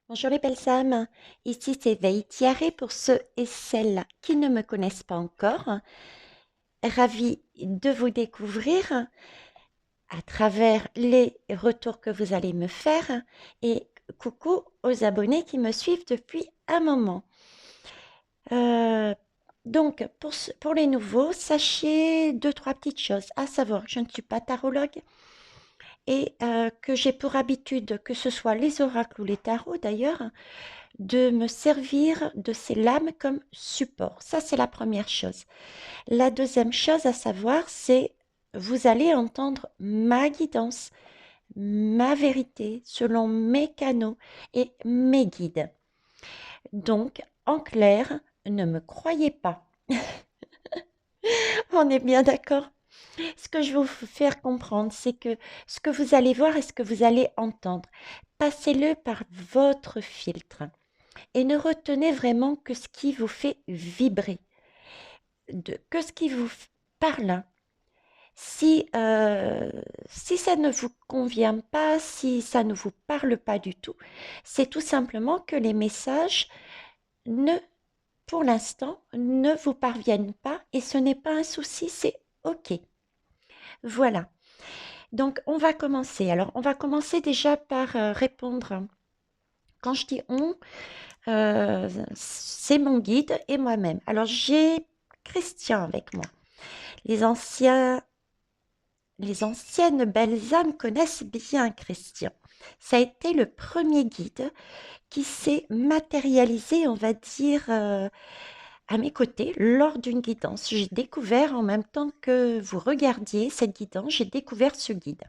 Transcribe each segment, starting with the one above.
Bonjour les belles âmes, ici c'est Veille Tiaré pour ceux et celles qui ne me connaissent pas encore. Ravie de vous découvrir à travers les retours que vous allez me faire et coucou aux abonnés qui me suivent depuis un moment. Euh, donc pour les nouveaux, sachez deux, trois petites choses, à savoir que je ne suis pas tarologue et que j'ai pour habitude, que ce soit les oracles ou les tarots d'ailleurs, de me servir de ces lames comme support. Ça, c'est la première chose. La deuxième chose à savoir, c'est vous allez entendre ma guidance, ma vérité selon mes canaux et mes guides. Donc, en clair, ne me croyez pas. On est bien d'accord? Ce que je veux vous faire comprendre, c'est que ce que vous allez voir et ce que vous allez entendre, passez-le par votre filtre et ne retenez vraiment que ce qui vous fait vibrer, que ce qui vous parle. Si, si ça ne vous convient pas, si ça ne vous parle pas du tout, c'est tout simplement que les messages ne, pour l'instant, ne vous parviennent pas et ce n'est pas un souci, c'est OK. Voilà. Donc, on va commencer. Alors, on va commencer déjà par répondre. Quand je dis on, c'est mon guide et moi-même. Alors, j'ai Christian avec moi. Les anciens Les anciennes belles âmes connaissent bien Christian. Ça a été le premier guide qui s'est matérialisé, on va dire, à mes côtés lors d'une guidance. J'ai découvert en même temps que vous regardiez cette guidance, j'ai découvert ce guide.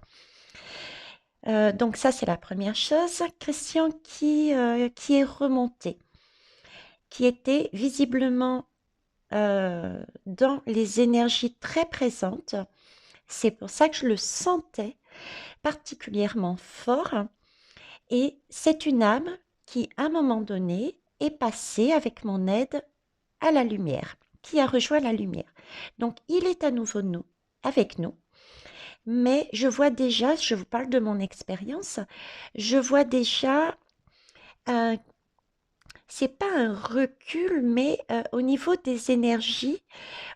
Donc ça, c'est la première chose. Christian qui est remonté, qui était visiblement dans les énergies très présentes. C'est pour ça que je le sentais particulièrement fort. Et c'est une âme qui, à un moment donné, est passée avec mon aide à la lumière, qui a rejoint la lumière. Donc, il est à nouveau nous, avec nous. Mais je vois déjà, je vous parle de mon expérience, je vois déjà, euh, c'est pas un recul, mais au niveau des énergies,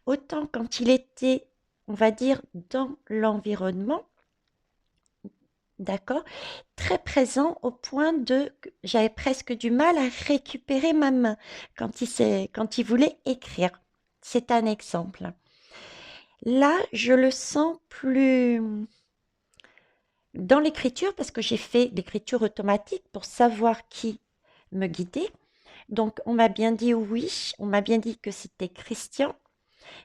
autant quand il était, on va dire, dans l'environnement, d'accord? Très présent au point de j'avais presque du mal à récupérer ma main quand il voulait écrire. C'est un exemple. Là, je le sens plus dans l'écriture parce que j'ai fait l'écriture automatique pour savoir qui me guidait. Donc, on m'a bien dit oui, on m'a bien dit que c'était Christian.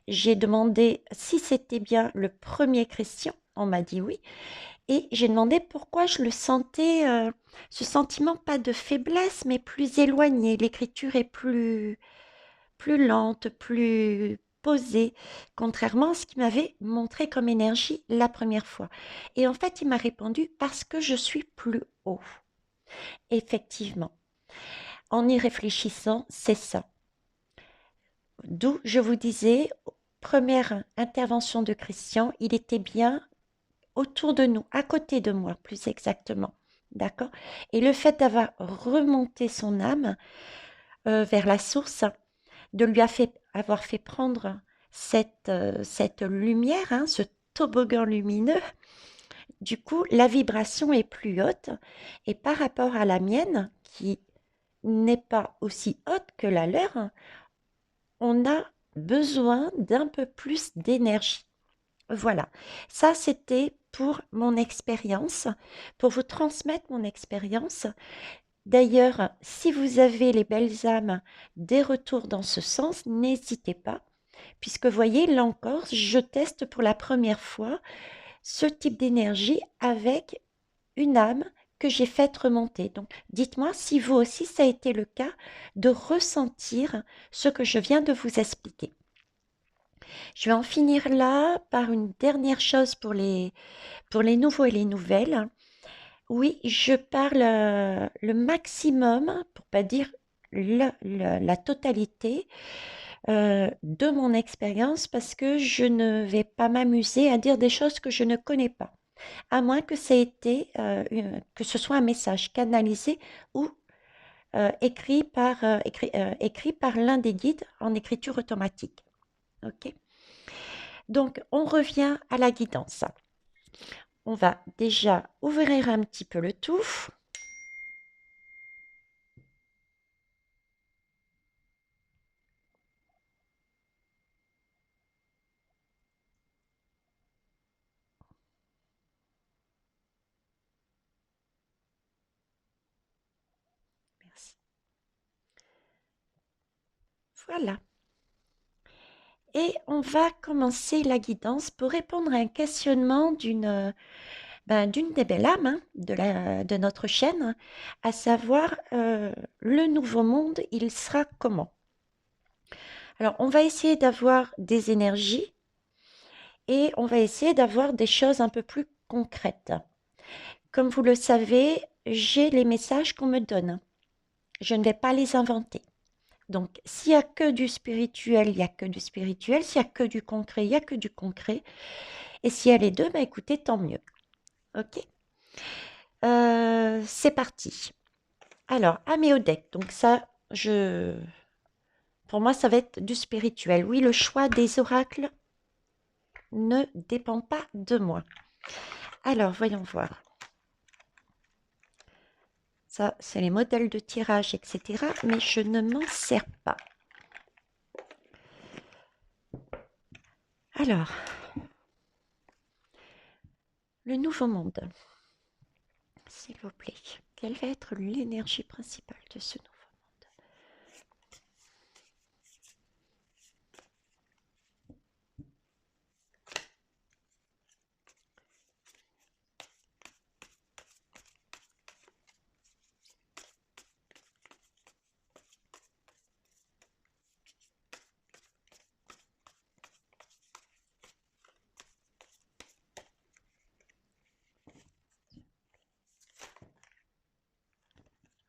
J'ai demandé si c'était bien le premier Christian. On m'a dit oui. Et j'ai demandé pourquoi je le sentais, ce sentiment pas de faiblesse, mais plus éloigné. L'écriture est plus lente, plus posée, contrairement à ce qu'il m'avait montré comme énergie la première fois. Et en fait, il m'a répondu parce que je suis plus haut. Effectivement, en y réfléchissant, c'est ça. D'où je vous disais, première intervention de Christian, il était bien autour de nous, à côté de moi plus exactement. D'accord? Et le fait d'avoir remonté son âme vers la source, de lui avoir fait prendre cette lumière, hein, ce toboggan lumineux, du coup, la vibration est plus haute. Et par rapport à la mienne, qui n'est pas aussi haute que la leur, on a besoin d'un peu plus d'énergie. Voilà, ça c'était pour mon expérience, pour vous transmettre mon expérience. D'ailleurs, si vous avez les belles âmes des retours dans ce sens, n'hésitez pas, puisque voyez, là encore, je teste pour la première fois ce type d'énergie avec une âme que j'ai faite remonter. Donc, dites-moi si vous aussi ça a été le cas de ressentir ce que je viens de vous expliquer. Je vais en finir là par une dernière chose pour les nouveaux et les nouvelles. Oui, je parle le maximum, pour pas dire la totalité, de mon expérience parce que je ne vais pas m'amuser à dire des choses que je ne connais pas. À moins que ça ait été, que ce soit un message canalisé ou écrit par l'un des guides en écriture automatique. Ok. Donc, on revient à la guidance. On va déjà ouvrir un petit peu le tout. Merci. Voilà. Et on va commencer la guidance pour répondre à un questionnement d'une des belles âmes, hein, de notre chaîne, à savoir le nouveau monde, il sera comment? Alors, on va essayer d'avoir des énergies et on va essayer d'avoir des choses un peu plus concrètes. Comme vous le savez, j'ai les messages qu'on me donne. Je ne vais pas les inventer. Donc, s'il n'y a que du spirituel, il n'y a que du spirituel. S'il n'y a que du concret, il n'y a que du concret. Et s'il y a les deux, bah écoutez, tant mieux. Ok. C'est parti. Alors, Améodec. Donc ça, pour moi, ça va être du spirituel. Oui, le choix des oracles ne dépend pas de moi. Alors, voyons voir. Ça, c'est les modèles de tirage, etc. Mais je ne m'en sers pas. Alors, le nouveau monde. S'il vous plaît, quelle va être l'énergie principale de ce nouveau monde?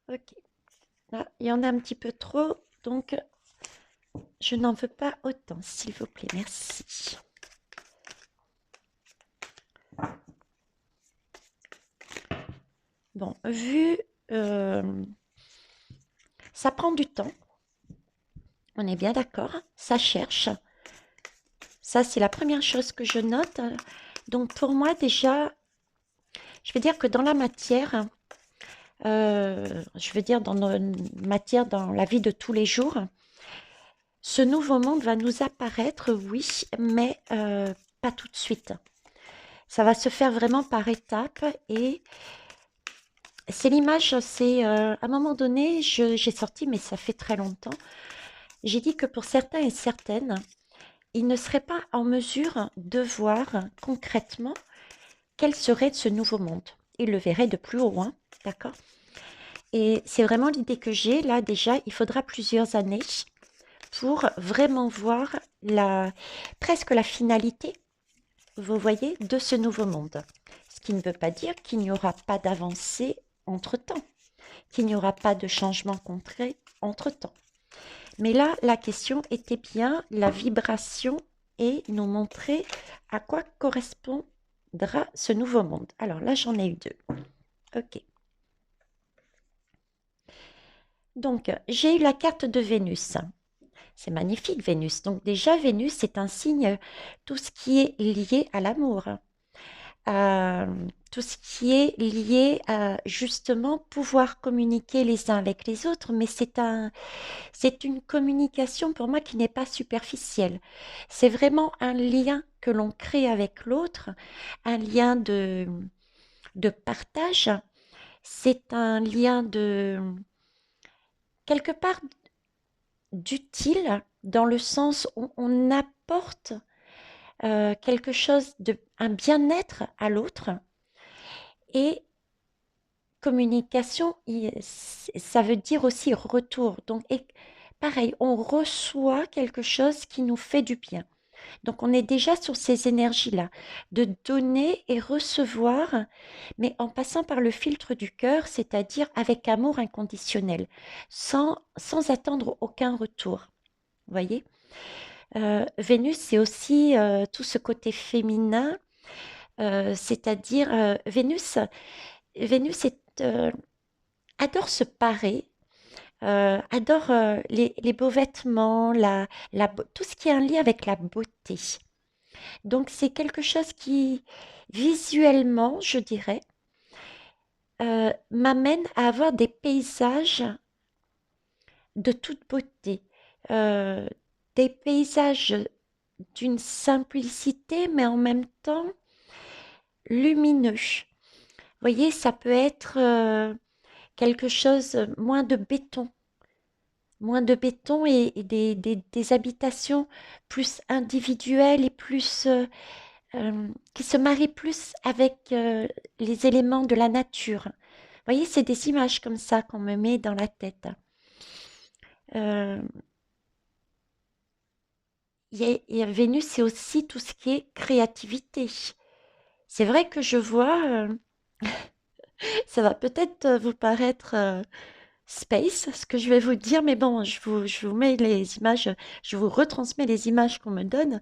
Ok. Là, il y en a un petit peu trop, donc je n'en veux pas autant, s'il vous plaît. Merci. Bon, ça prend du temps. On est bien d'accord. Ça cherche. Ça, c'est la première chose que je note. Donc, pour moi, déjà, je vais dire que dans la matière, je veux dire dans nos matières, dans la vie de tous les jours, ce nouveau monde va nous apparaître, oui, mais pas tout de suite. Ça va se faire vraiment par étapes et c'est l'image, c'est à un moment donné, j'ai sorti, mais ça fait très longtemps, j'ai dit que pour certains et certaines, ils ne seraient pas en mesure de voir concrètement quel serait ce nouveau monde. Ils le verraient de plus loin, d'accord? Et c'est vraiment l'idée que j'ai. Là, déjà, il faudra plusieurs années pour vraiment voir presque la finalité, vous voyez, de ce nouveau monde. Ce qui ne veut pas dire qu'il n'y aura pas d'avancée entre-temps, qu'il n'y aura pas de changement concret entre-temps. Mais là, la question était bien la vibration et nous montrer à quoi correspondra ce nouveau monde. Alors là, j'en ai eu deux. Ok. Donc, j'ai eu la carte de Vénus. C'est magnifique, Vénus. Donc déjà, Vénus, c'est un signe, tout ce qui est lié à l'amour, tout ce qui est lié à justement pouvoir communiquer les uns avec les autres, mais c'est une communication pour moi qui n'est pas superficielle. C'est vraiment un lien que l'on crée avec l'autre, un lien de partage. C'est un lien de quelque part d'utile dans le sens où on apporte quelque chose un bien-être à l'autre et communication, ça veut dire aussi retour. Donc, pareil, on reçoit quelque chose qui nous fait du bien. Donc, on est déjà sur ces énergies-là, de donner et recevoir, mais en passant par le filtre du cœur, c'est-à-dire avec amour inconditionnel, sans attendre aucun retour. Vous voyez? Vénus, c'est aussi tout ce côté féminin, c'est-à-dire Vénus adore se parer adore les beaux vêtements, tout ce qui est un lien avec la beauté. Donc c'est quelque chose qui, visuellement, je dirais, m'amène à avoir des paysages de toute beauté. Euh, des paysages d'une simplicité, mais en même temps lumineux. Vous voyez, ça peut être quelque chose, moins de béton et des habitations plus individuelles et plus qui se marient plus avec les éléments de la nature. Vous voyez, c'est des images comme ça qu'on me met dans la tête. Euh, il y a Vénus, c'est aussi tout ce qui est créativité. C'est vrai que je vois, ça va peut-être vous paraître space, ce que je vais vous dire, mais bon, je vous mets les images, je vous retransmets les images qu'on me donne.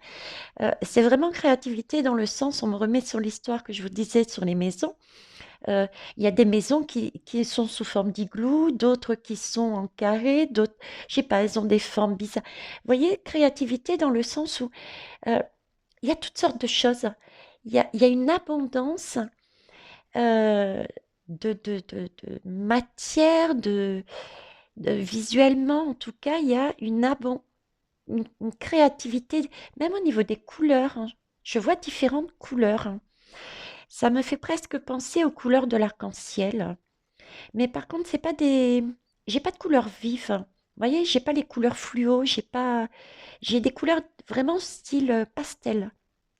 C'est vraiment créativité dans le sens, on me remet sur l'histoire que je vous disais sur les maisons. Euh, Il y a des maisons qui sont sous forme d'igloo, d'autres qui sont en carré, d'autres, je sais pas, elles ont des formes bizarres. Vous voyez, créativité dans le sens où euh, il y a toutes sortes de choses. Il y a une abondance euh, de matière, visuellement en tout cas, il y a une créativité, même au niveau des couleurs, hein. Je vois différentes couleurs, hein. Ça me fait presque penser aux couleurs de l'arc-en-ciel. Mais par contre, c'est pas des j'ai pas de couleurs vives. Vous voyez, j'ai pas les couleurs fluo, j'ai des couleurs vraiment style pastel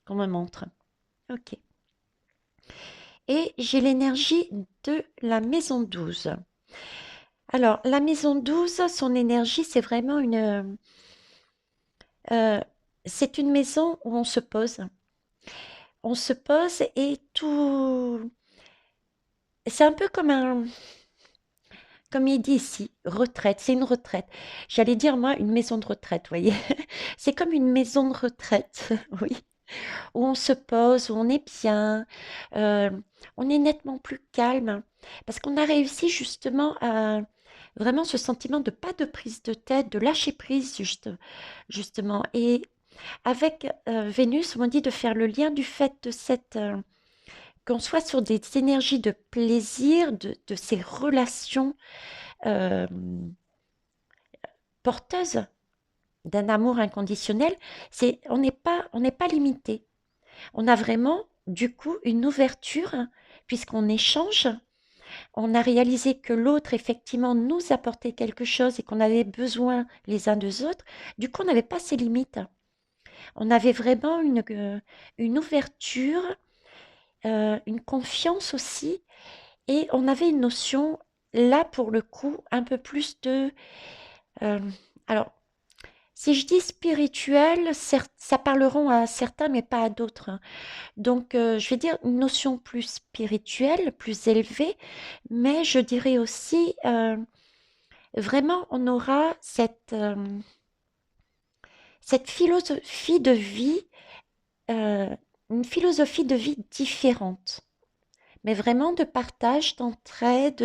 qu'on me montre. OK. Et j'ai l'énergie de la maison 12. Alors, la maison 12, son énergie, euh, c'est une maison où on se pose. On se pose et tout. C'est un peu comme il dit ici, retraite. C'est une retraite. J'allais dire, moi, une maison de retraite, vous voyez. C'est comme une maison de retraite, oui, où on se pose, où on est bien, euh, on est nettement plus calme, parce qu'on a réussi justement à vraiment ce sentiment de pas de prise de tête, de lâcher prise, justement. Et avec Vénus, on m'a dit de faire le lien du fait de qu'on soit sur des énergies de plaisir, de ces relations euh, porteuses d'un amour inconditionnel, on n'est pas limité. On a vraiment, du coup, une ouverture, puisqu'on échange. On a réalisé que l'autre, effectivement, nous apportait quelque chose et qu'on avait besoin les uns des autres. Du coup, on n'avait pas ces limites. On avait vraiment une ouverture, une confiance aussi, et on avait une notion, là, pour le coup, un peu plus euh, alors, si je dis spirituel, ça parleront à certains, mais pas à d'autres, hein. Donc, je vais dire une notion plus spirituelle, plus élevée, mais je dirais aussi, vraiment, on aura cette philosophie de vie, euh, une philosophie de vie différente, mais vraiment de partage, d'entraide,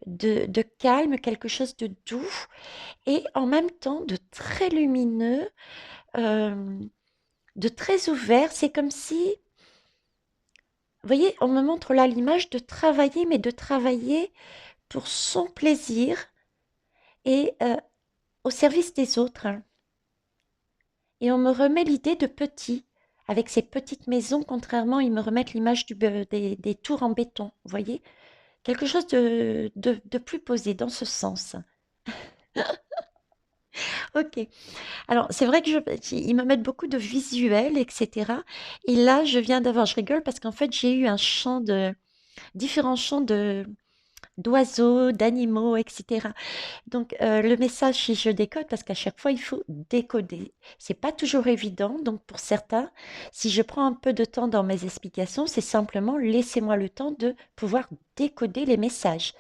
de calme, quelque chose de doux, et en même temps de très lumineux, euh, de très ouvert. C'est comme si, vous voyez, on me montre là l'image de travailler, mais de travailler pour son plaisir et au service des autres, hein. Et on me remet l'idée de petit, avec ces petites maisons, contrairement, ils me remettent l'image des tours en béton, vous voyez? Quelque chose de plus posé dans ce sens. Ok. Alors, c'est vrai que ils me mettent beaucoup de visuels, etc. Et là, je rigole parce qu'en fait, j'ai eu différents chants d'oiseaux, d'animaux, etc. Donc, le message, si je décode, parce qu'à chaque fois, il faut décoder. C'est pas toujours évident. Donc, pour certains, si je prends un peu de temps dans mes explications, c'est simplement laissez-moi le temps de pouvoir décoder les messages,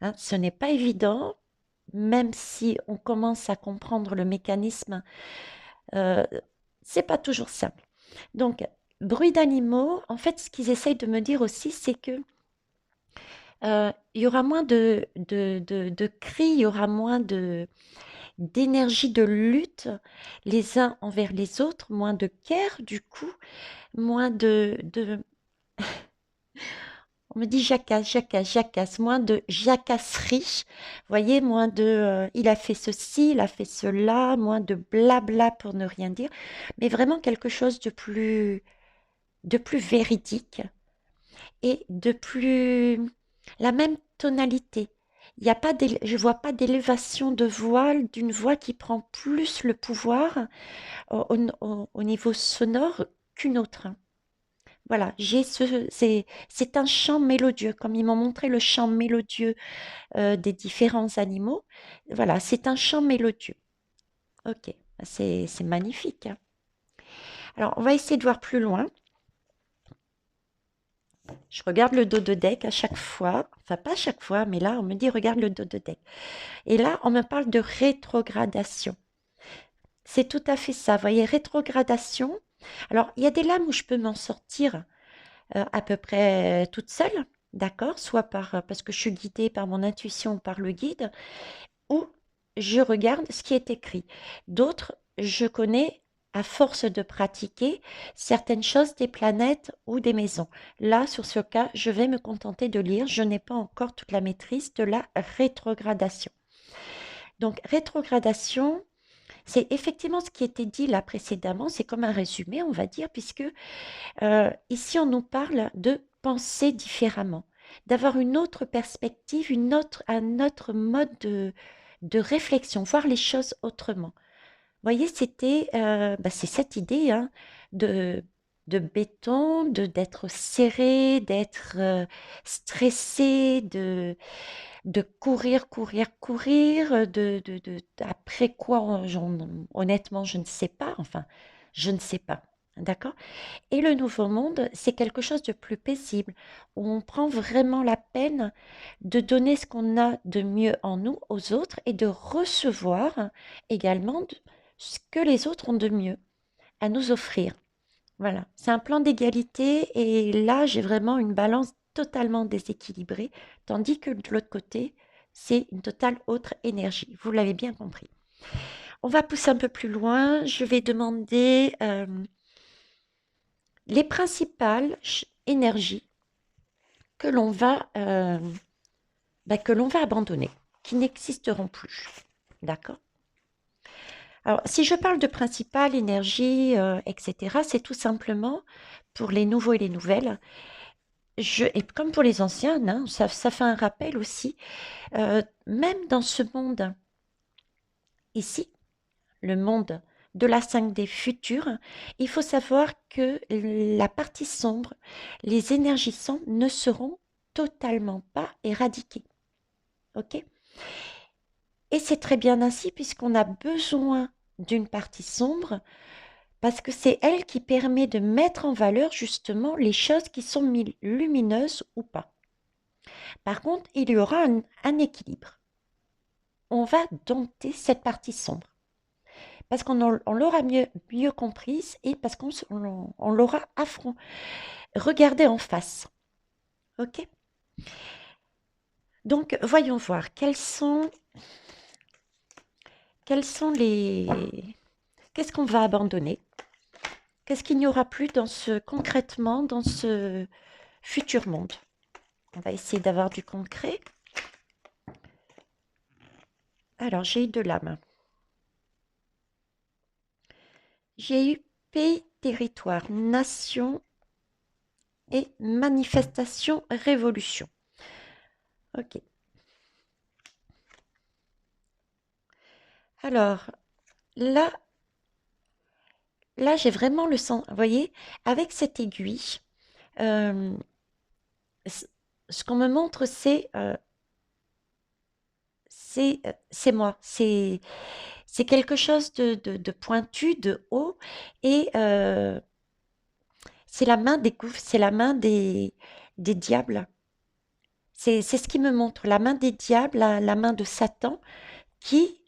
hein. Ce n'est pas évident, même si on commence à comprendre le mécanisme, euh, c'est pas toujours simple. Donc, bruit d'animaux, en fait, ce qu'ils essayent de me dire aussi, c'est que il y aura moins de cris, il y aura moins d'énergie de lutte les uns envers les autres, moins de guerre du coup, moins on me dit jacasse, jacasse, jacasse, moins de jacasserie, vous voyez, moins de il a fait ceci, il a fait cela, moins de blabla pour ne rien dire, mais vraiment quelque chose de plus véridique et de plus la même tonalité. Il y a pas je vois pas d'élévation de voix, d'une voix qui prend plus le pouvoir au niveau sonore qu'une autre. Voilà, c'est un chant mélodieux, comme ils m'ont montré le chant mélodieux des différents animaux. Voilà, c'est un chant mélodieux. Ok, c'est magnifique, hein. Alors, on va essayer de voir plus loin. Je regarde le dos de deck à chaque fois, enfin pas à chaque fois, mais là, on me dit regarde le dos de deck. Et là, on me parle de rétrogradation. C'est tout à fait ça, vous voyez, rétrogradation. Alors, il y a des lames où je peux m'en sortir à peu près toute seule, d'accord? Soit parce que je suis guidée par mon intuition ou par le guide, ou je regarde ce qui est écrit. D'autres, je connais à force de pratiquer certaines choses des planètes ou des maisons. Là, sur ce cas, je vais me contenter de lire. Je n'ai pas encore toute la maîtrise de la rétrogradation. Donc, rétrogradation, c'est effectivement ce qui était dit là précédemment. C'est comme un résumé, on va dire, puisque ici, on nous parle de penser différemment, d'avoir une autre perspective, un autre mode de réflexion, voir les choses autrement. Vous voyez, c'est cette idée hein, de, de béton, d'être serré, d'être stressé, de courir, courir, courir, après quoi, honnêtement, je ne sais pas, enfin, je ne sais pas. D'accord? Et le nouveau monde, c'est quelque chose de plus paisible, où on prend vraiment la peine de donner ce qu'on a de mieux en nous aux autres et de recevoir également ce que les autres ont de mieux à nous offrir. Voilà, c'est un plan d'égalité et là, j'ai vraiment une balance totalement déséquilibrée, tandis que de l'autre côté, c'est une totale autre énergie. Vous l'avez bien compris. On va pousser un peu plus loin. Je vais demander les principales énergies que l'on va, que l'on va abandonner, qui n'existeront plus. D'accord? Alors, si je parle de principales énergies, etc., c'est tout simplement pour les nouveaux et les nouvelles. Et comme pour les anciens, hein, ça fait un rappel aussi, même dans ce monde ici, le monde de la 5D future, il faut savoir que la partie sombre, les énergies sombres ne seront totalement pas éradiquées. OK? Et c'est très bien ainsi puisqu'on a besoin d'une partie sombre parce que c'est elle qui permet de mettre en valeur justement les choses qui sont lumineuses ou pas. Par contre, il y aura un équilibre. On va dompter cette partie sombre parce on l'aura mieux comprise et parce on l'aura regardée en face. OK? Donc, voyons voir quels sont les... Qu'est-ce qu'on va abandonner? Qu'est-ce qu'il n'y aura plus concrètement dans ce futur monde? On va essayer d'avoir du concret. Alors, j'ai eu de l'âme. J'ai eu pays, territoire, nation et manifestation, révolution. Ok. Alors, là, là j'ai vraiment le sens. Vous voyez, avec cette aiguille, euh, ce qu'on me montre, c'est moi. C'est quelque chose de pointu, de haut, et c'est la main des gouffres, c'est la main des diables. C'est ce qui me montre, la main des diables, la main de Satan, qui,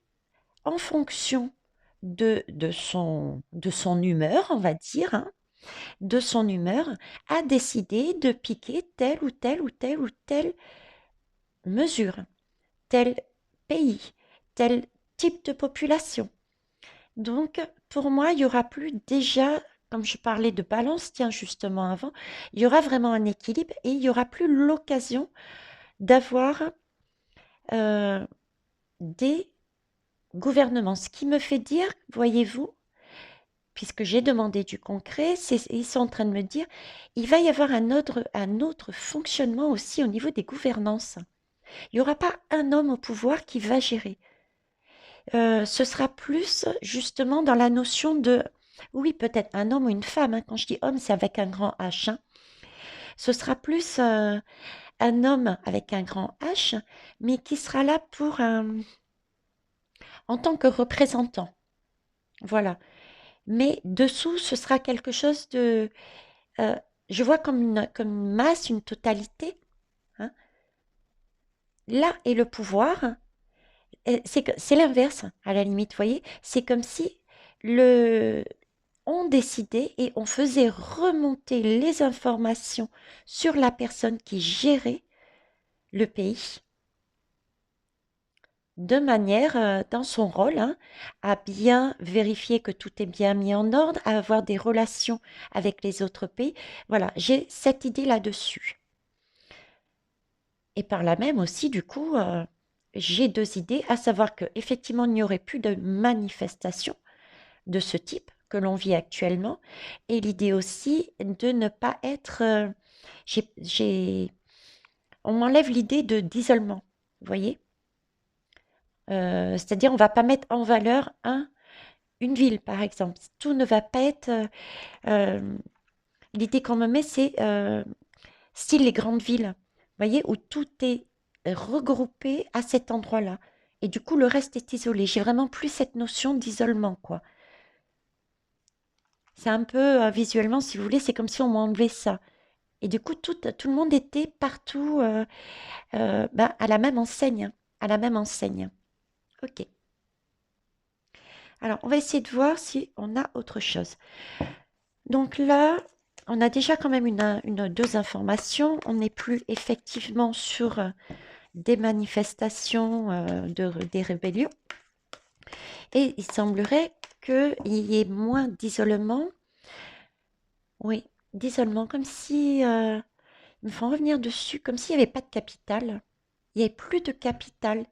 en fonction de son humeur, on va dire, hein, de son humeur, a décidé de piquer tel ou tel ou tel ou tel mesure, tel pays, tel type de population. Donc, pour moi, il y aura plus déjà, comme je parlais de balance, tiens, justement avant, il y aura vraiment un équilibre et il y aura plus l'occasion d'avoir euh, des gouvernements. Ce qui me fait dire, voyez-vous, puisque j'ai demandé du concret, ils sont en train de me dire, il va y avoir un autre fonctionnement aussi au niveau des gouvernances. Il n'y aura pas un homme au pouvoir qui va gérer. Ce sera plus justement dans la notion de, oui, peut-être un homme ou une femme, hein. Quand je dis homme, c'est avec un grand H, hein. Ce sera plus un homme avec un grand H, mais qui sera là pour en tant que représentant. Voilà. Mais dessous, ce sera quelque chose de, euh, je vois comme une masse, une totalité, hein. Là est le pouvoir. C'est l'inverse, à la limite, vous voyez. C'est comme si le, on décidait et on faisait remonter les informations sur la personne qui gérait le pays de manière, dans son rôle, hein, à bien vérifier que tout est bien mis en ordre, à avoir des relations avec les autres pays. Voilà, j'ai cette idée là-dessus. Et par là même aussi, du coup, j'ai deux idées, à savoir qu'effectivement, il n'y aurait plus de manifestations de ce type que l'on vit actuellement, et l'idée aussi de ne pas être... on m'enlève l'idée d'isolement, vous voyez. C'est-à-dire, on ne va pas mettre en valeur une ville, par exemple. Tout ne va pas être... euh, l'idée qu'on me met, c'est style les grandes villes, vous voyez, où tout est regroupé à cet endroit-là. Et du coup, le reste est isolé. J'ai vraiment plus cette notion d'isolement, quoi. C'est un peu, visuellement, si vous voulez, c'est comme si on m'enlevait ça. Et du coup, tout le monde était partout ben, à la même enseigne, hein, à la même enseigne. Ok. Alors, on va essayer de voir si on a autre chose. Donc là, on a déjà quand même deux informations. On n'est plus effectivement sur des manifestations des rébellions. Et il semblerait qu'il y ait moins d'isolement. Oui, d'isolement, comme si, ils me font revenir dessus, comme s'il n'y avait pas de capitale. Il n'y avait plus de capitale.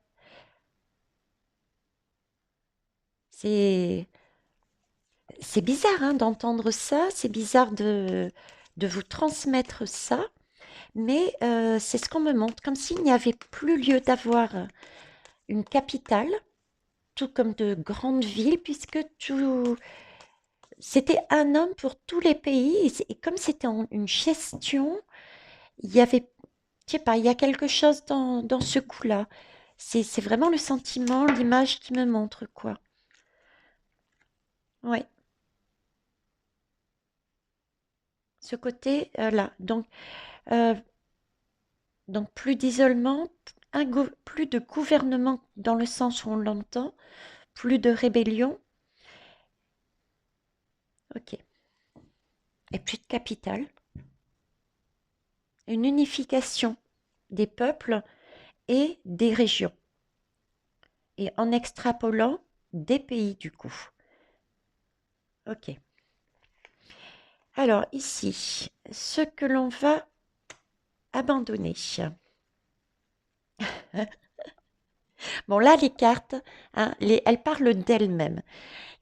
C'est c'est bizarre hein, d'entendre ça, c'est bizarre de vous transmettre ça, mais c'est ce qu'on me montre, comme s'il n'y avait plus lieu d'avoir une capitale, tout comme de grandes villes, puisque tout, c'était un homme pour tous les pays, et comme c'était une gestion, il y avait, je sais pas, il y a quelque chose dans ce coup-là. C'est vraiment le sentiment, l'image qui me montre, quoi. Ouais, ce côté-là. Euh, Donc plus d'isolement, plus de gouvernement dans le sens où on l'entend, plus de rébellion, ok. Et plus de capitale, une unification des peuples et des régions. Et en extrapolant des pays du coup. Ok. Alors ici, ce que l'on va abandonner. Bon là les cartes, hein, elles parlent d'elles-mêmes.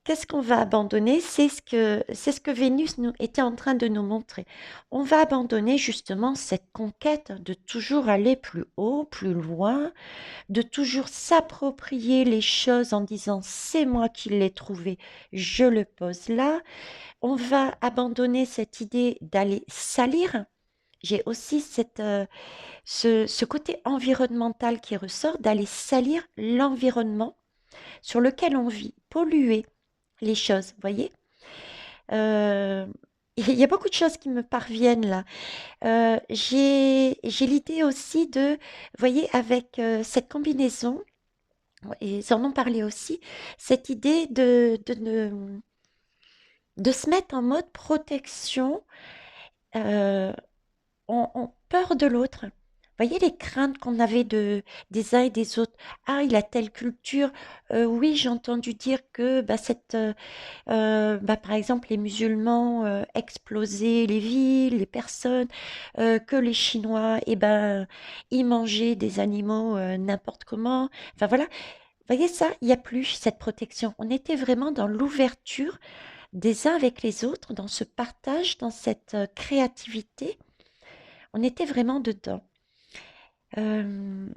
Qu'est-ce qu'on va abandonner? C'est ce que Vénus était en train de nous montrer. On va abandonner justement cette conquête de toujours aller plus haut, plus loin, de toujours s'approprier les choses en disant c'est moi qui l'ai trouvé, je le pose là. On va abandonner cette idée d'aller salir. J'ai aussi ce côté environnemental qui ressort, d'aller salir l'environnement sur lequel on vit, polluer les choses, vous voyez. Euh, il y a beaucoup de choses qui me parviennent là. J'ai l'idée aussi de, vous voyez, avec cette combinaison, et ils en ont parlé aussi, cette idée de se mettre en mode protection, euh, peur de l'autre. Vous Voyez les craintes qu'on avait des uns et des autres. Ah, il a telle culture. Oui, j'ai entendu dire que bah, par exemple, les musulmans explosaient les villes, les personnes, que les Chinois, eh ben, ils mangeaient des animaux n'importe comment. Enfin voilà, voyez ça, il n'y a plus cette protection. On était vraiment dans l'ouverture des uns avec les autres, dans ce partage, dans cette créativité. On était vraiment dedans. Euh,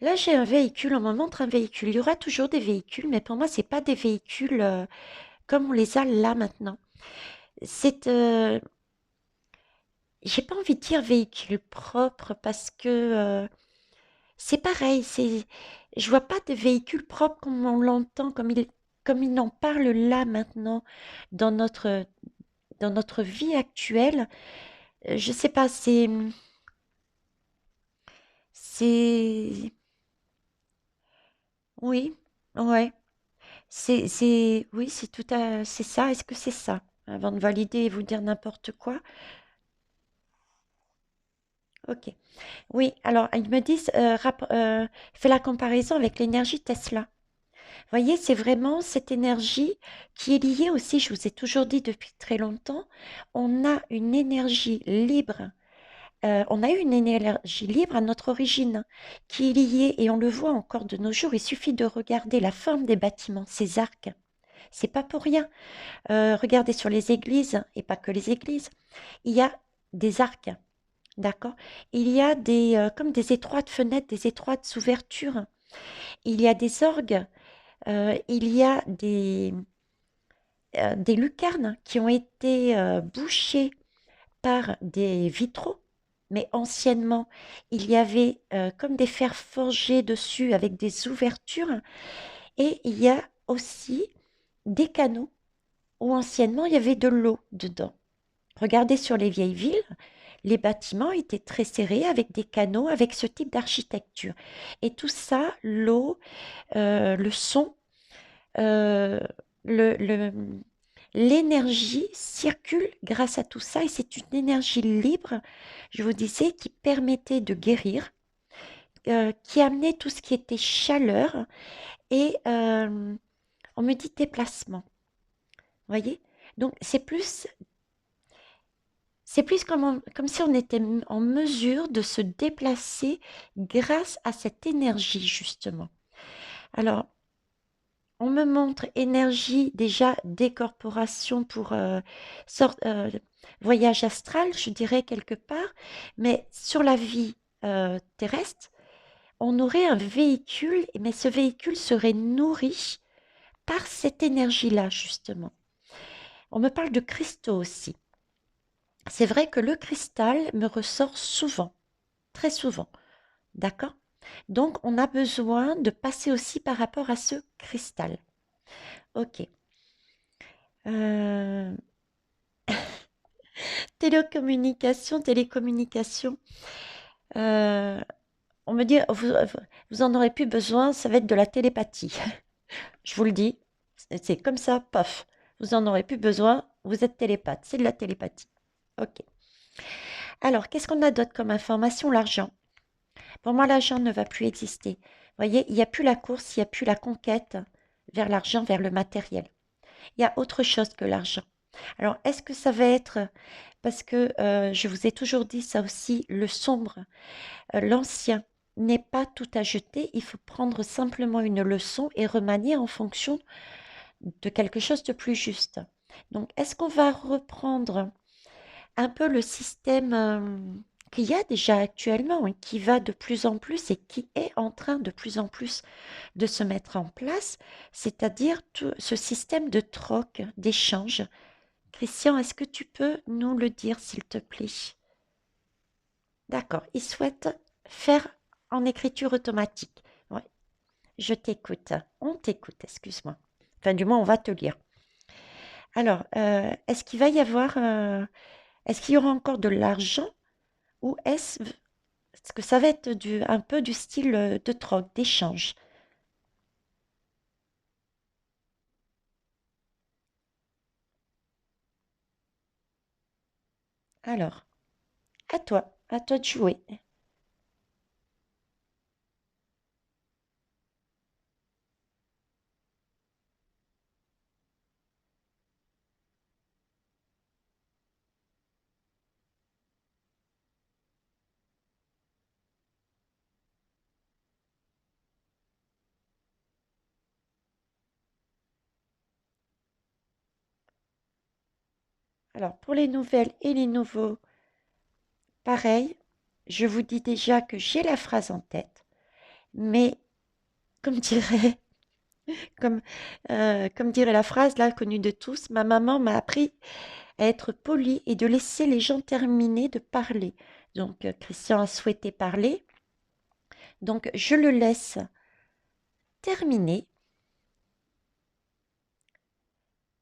Là, j'ai un véhicule, on me montre un véhicule. Il y aura toujours des véhicules, mais pour moi, c'est pas des véhicules comme on les a là maintenant. C'est, j'ai pas envie de dire véhicule propre parce que c'est pareil. Je vois pas de véhicule propre comme on l'entend, comme il en parle là maintenant dans dans notre vie actuelle. Je sais pas, c'est, oui, ouais. Oui, c'est ça. Est-ce que c'est ça? Avant de valider et vous dire n'importe quoi. Ok. Oui, alors ils me disent, fais la comparaison avec l'énergie Tesla. Voyez, c'est vraiment cette énergie qui est liée aussi, je vous ai toujours dit depuis très longtemps, on a une énergie libre. On a eu une énergie libre à notre origine, qui est liée, et on le voit encore de nos jours, il suffit de regarder la forme des bâtiments, ces arcs. C'est pas pour rien. Regardez sur les églises, et pas que les églises, il y a des arcs, d'accord? Il y a comme des étroites fenêtres, des étroites ouvertures. Il y a des orgues, il y a des lucarnes qui ont été bouchées par des vitraux. Mais anciennement, il y avait comme des fers forgés dessus avec des ouvertures. Et il y a aussi des canaux où anciennement il y avait de l'eau dedans. Regardez sur les vieilles villes, les bâtiments étaient très serrés avec des canaux, avec ce type d'architecture. Et tout ça, l'eau, le son, euh, le, le- l'énergie circule grâce à tout ça et c'est une énergie libre, je vous disais, qui permettait de guérir, qui amenait tout ce qui était chaleur et on me dit déplacement. Voyez? Donc c'est plus comme si on était en mesure de se déplacer grâce à cette énergie, justement. Alors, on me montre énergie déjà décorporation pour voyage astral, je dirais quelque part, mais sur la vie terrestre, on aurait un véhicule, mais ce véhicule serait nourri par cette énergie-là, justement. On me parle de cristaux aussi. C'est vrai que le cristal me ressort souvent, très souvent, d'accord? Donc, on a besoin de passer aussi par rapport à ce cristal. Ok. Euh, télécommunication. Euh, on me dit, vous en aurez plus besoin, ça va être de la télépathie. Je vous le dis, c'est comme ça, paf. Vous en aurez plus besoin, vous êtes télépathe, c'est de la télépathie. Ok. Alors, qu'est-ce qu'on a d'autre comme information? L'argent. Pour moi, l'argent ne va plus exister. Vous voyez, il n'y a plus la course, il n'y a plus la conquête vers l'argent, vers le matériel. Il y a autre chose que l'argent. Alors, est-ce que ça va être, parce que je vous ai toujours dit ça aussi, le sombre, l'ancien n'est pas tout à jeter, il faut prendre simplement une leçon et remanier en fonction de quelque chose de plus juste. Donc, est-ce qu'on va reprendre un peu le système qu'il y a déjà actuellement et qui va de plus en plus et qui est en train de plus en plus de se mettre en place, c'est-à-dire tout ce système de troc, d'échange. Christian, est-ce que tu peux nous le dire, s'il te plaît? D'accord, il souhaite faire en écriture automatique. Ouais, je t'écoute. On t'écoute, excuse-moi. Enfin, du moins, on va te lire. Alors, est-ce qu'il va y avoir, est-ce qu'il y aura encore de l'argent ou est-ce que ça va être un peu du style de troc, d'échange? Alors, à toi de jouer. Alors, pour les nouvelles et les nouveaux, pareil, je vous dis déjà que j'ai la phrase en tête, mais comme dirait, comme, comme dirait la phrase là connue de tous, ma maman m'a appris à être polie et de laisser les gens terminer de parler. Donc, Christian a souhaité parler, donc je le laisse terminer.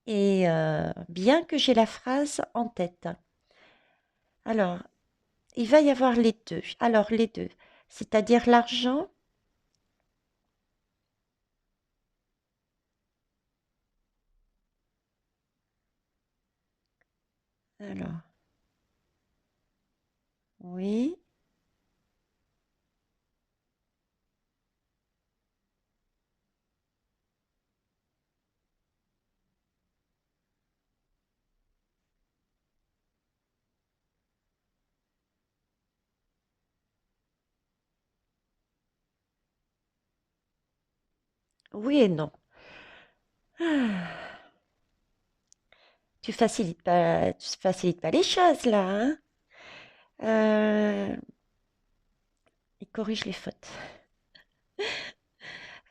Et bien que j'ai la phrase en tête. Alors, il va y avoir les deux. Alors, les deux, c'est-à-dire l'argent. Alors, oui, oui et non. Ah, tu facilites pas les choses là, hein? Il corrige les fautes.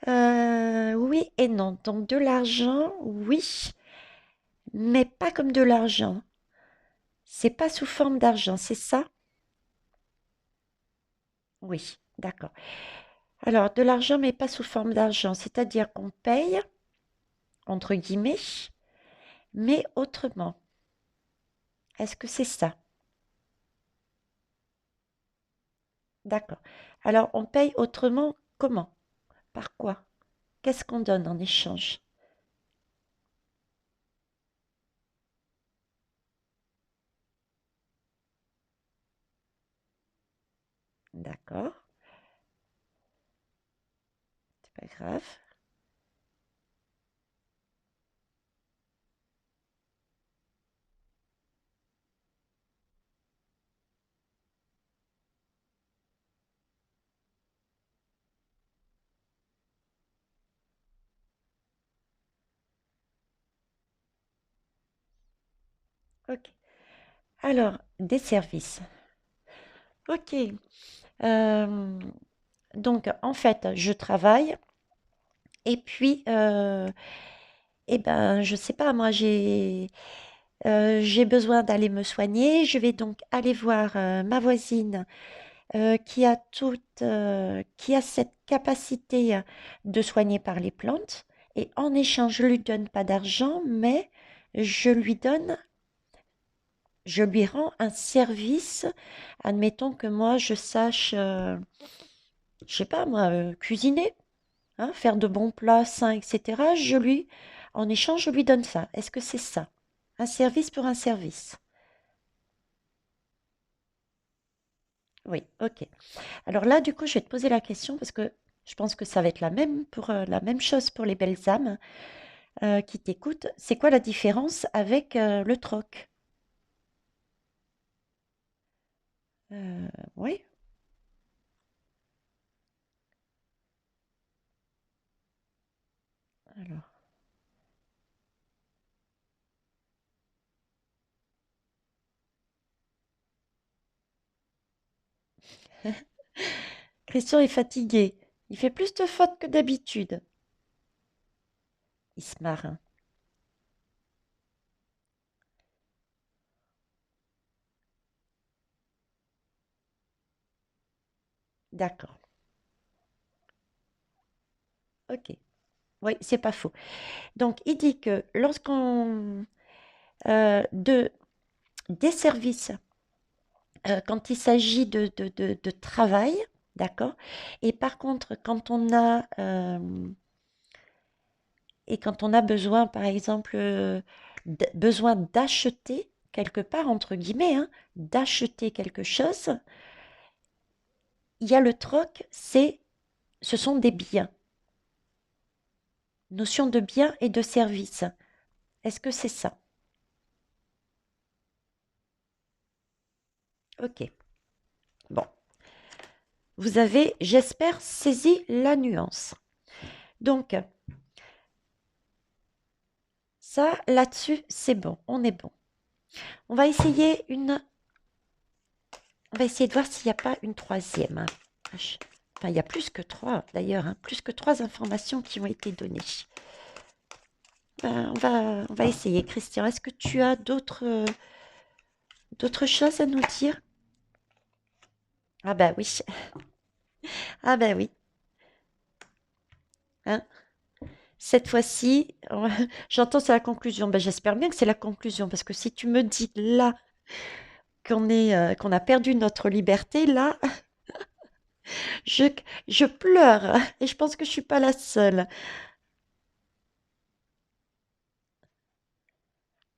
Oui et non. Donc de l'argent, oui, mais pas comme de l'argent. C'est pas sous forme d'argent, c'est ça? Oui, d'accord. Alors, de l'argent, mais pas sous forme d'argent, c'est-à-dire qu'on paye, entre guillemets, mais autrement. Est-ce que c'est ça? D'accord. Alors, on paye autrement comment? Par quoi? Qu'est-ce qu'on donne en échange? D'accord, c'est pas grave. Ok. Alors, des services. Ok. Euh, donc, en fait, je travaille et puis, eh ben, je sais pas, moi, j'ai besoin d'aller me soigner. Je vais donc aller voir ma voisine qui a cette capacité de soigner par les plantes. Et en échange, je lui donne pas d'argent, mais je lui donne, je lui rends un service. Admettons que moi, je sache, je sais pas moi, cuisiner, hein, faire de bons plats sains, etc. En échange, je lui donne ça. Est-ce que c'est ça? Un service pour un service. Oui, ok. Alors là, du coup, je vais te poser la question parce que je pense que ça va être la même chose pour les belles âmes qui t'écoutent. C'est quoi la différence avec le troc? Euh, oui, alors. Christian est fatigué. Il fait plus de fautes que d'habitude. Il se marre, hein. D'accord. Ok. Oui, c'est pas faux. Donc, il dit que lorsqu'on de des services, quand il s'agit de travail, d'accord? Et par contre, quand on a besoin, par exemple, besoin d'acheter, quelque part, entre guillemets, hein, d'acheter quelque chose, il y a le troc, ce sont des biens. Notion de bien et de service. Est-ce que c'est ça? Ok. Bon. Vous avez, j'espère, saisi la nuance. Donc, ça, là-dessus, c'est bon. On est bon. On va essayer On va essayer de voir s'il n'y a pas une troisième, hein. Enfin, il y a plus que trois, d'ailleurs, hein, plus que trois informations qui ont été données. Ben, on va essayer. Christian, est-ce que tu as d'autres choses à nous dire? Ah bah oui. Ah bah oui. Hein. Cette fois-ci, j'entends c'est la conclusion. Ben, j'espère bien que c'est la conclusion, parce que si tu me dis là qu'on a perdu notre liberté, là, je, je pleure. Et je pense que je suis pas la seule.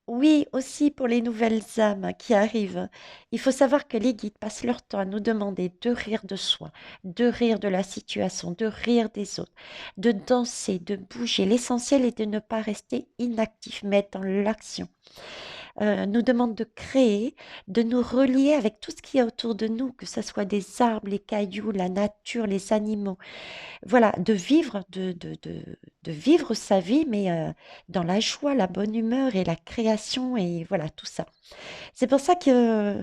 Oui, aussi pour les nouvelles âmes qui arrivent. Il faut savoir que les guides passent leur temps à nous demander de rire de soi, de rire de la situation, de rire des autres, de danser, de bouger. L'essentiel est de ne pas rester inactif, mais être dans l'action. Nous demande de créer, de nous relier avec tout ce qu'il y a autour de nous, que ce soit des arbres, les cailloux, la nature, les animaux. Voilà, de vivre sa vie, mais dans la joie, la bonne humeur et la création et voilà, tout ça. C'est pour ça que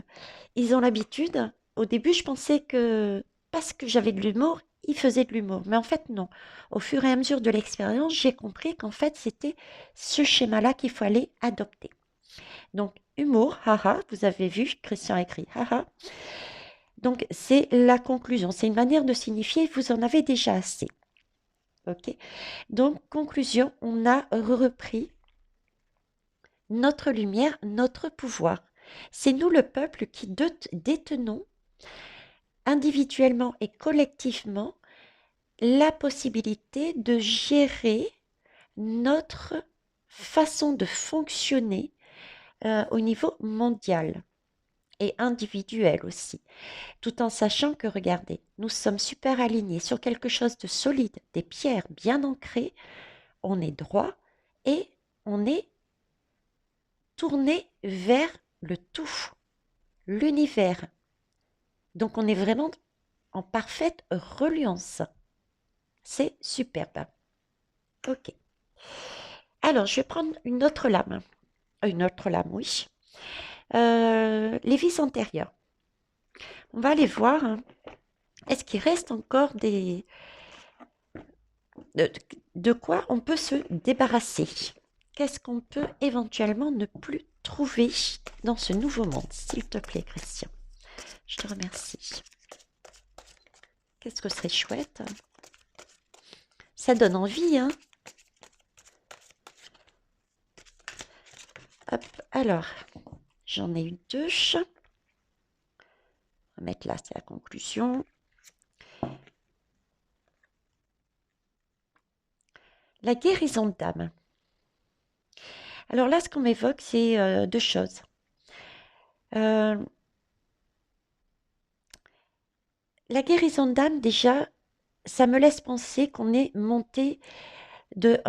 ils ont l'habitude. Au début, je pensais que parce que j'avais de l'humour, ils faisaient de l'humour. Mais en fait, non. Au fur et à mesure de l'expérience, j'ai compris qu'en fait, c'était ce schéma-là qu'il fallait adopter. Donc, humour, haha, vous avez vu, Christian a écrit haha. Donc, c'est la conclusion. C'est une manière de signifier vous en avez déjà assez. Ok. Donc, conclusion, on a repris notre lumière, notre pouvoir. C'est nous le peuple qui détenons individuellement et collectivement la possibilité de gérer notre façon de fonctionner au niveau mondial et individuel aussi, tout en sachant que, regardez, nous sommes super alignés sur quelque chose de solide, des pierres bien ancrées, on est droit et on est tourné vers le tout, l'univers. Donc on est vraiment en parfaite reliance. C'est superbe. Ok. Alors, je vais prendre une autre lame. Une autre lame, oui. Les vis antérieures. On va aller voir, hein. Est-ce qu'il reste encore de, de quoi on peut se débarrasser? Qu'est-ce qu'on peut éventuellement ne plus trouver dans ce nouveau monde? S'il te plaît, Christian. Je te remercie. Qu'est-ce que serait chouette? Ça donne envie, hein? Hop, alors, j'en ai eu deux. On va mettre là, c'est la conclusion. La guérison d'âme. Alors là, ce qu'on m'évoque, c'est deux choses. Euh, la guérison d'âme, déjà, ça me laisse penser qu'on est monté de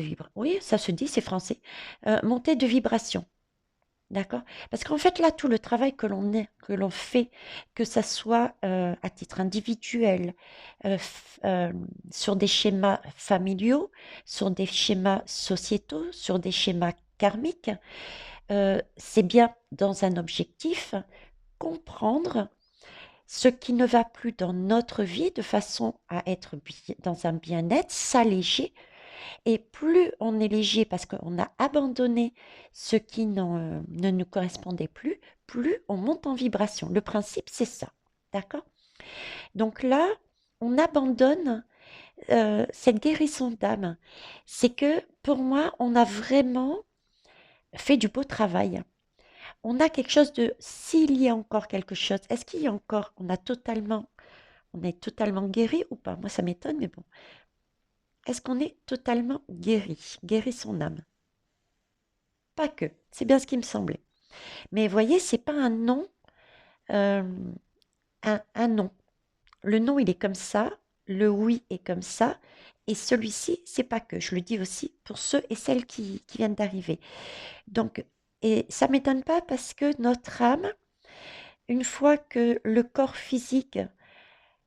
vibration. Oui, ça se dit, c'est français. Monté de vibration. D'accord? Parce qu'en fait, là, tout le travail que l'on fait, que ça soit à titre individuel, sur des schémas familiaux, sur des schémas sociétaux, sur des schémas karmiques, c'est bien dans un objectif, comprendre ce qui ne va plus dans notre vie de façon à être dans un bien-être, s'alléger et plus on est léger parce qu'on a abandonné ce qui ne nous correspondait plus, plus on monte en vibration. Le principe, c'est ça. D'accord? Donc là, on abandonne cette guérison d'âme. C'est que pour moi, on a vraiment fait du beau travail. On a quelque chose de... S'il y a encore quelque chose, est-ce qu'il y a encore... On est totalement guéri ou pas? Moi, ça m'étonne, mais bon. Est-ce qu'on est totalement guéri? Guéri son âme? Pas que, c'est bien ce qui me semblait. Mais vous voyez, c'est pas un non, euh, un non. Le non, il est comme ça, le oui est comme ça, et celui-ci, c'est pas que. Je le dis aussi pour ceux et celles qui viennent d'arriver. Donc, et ça m'étonne pas parce que notre âme, une fois que le corps physique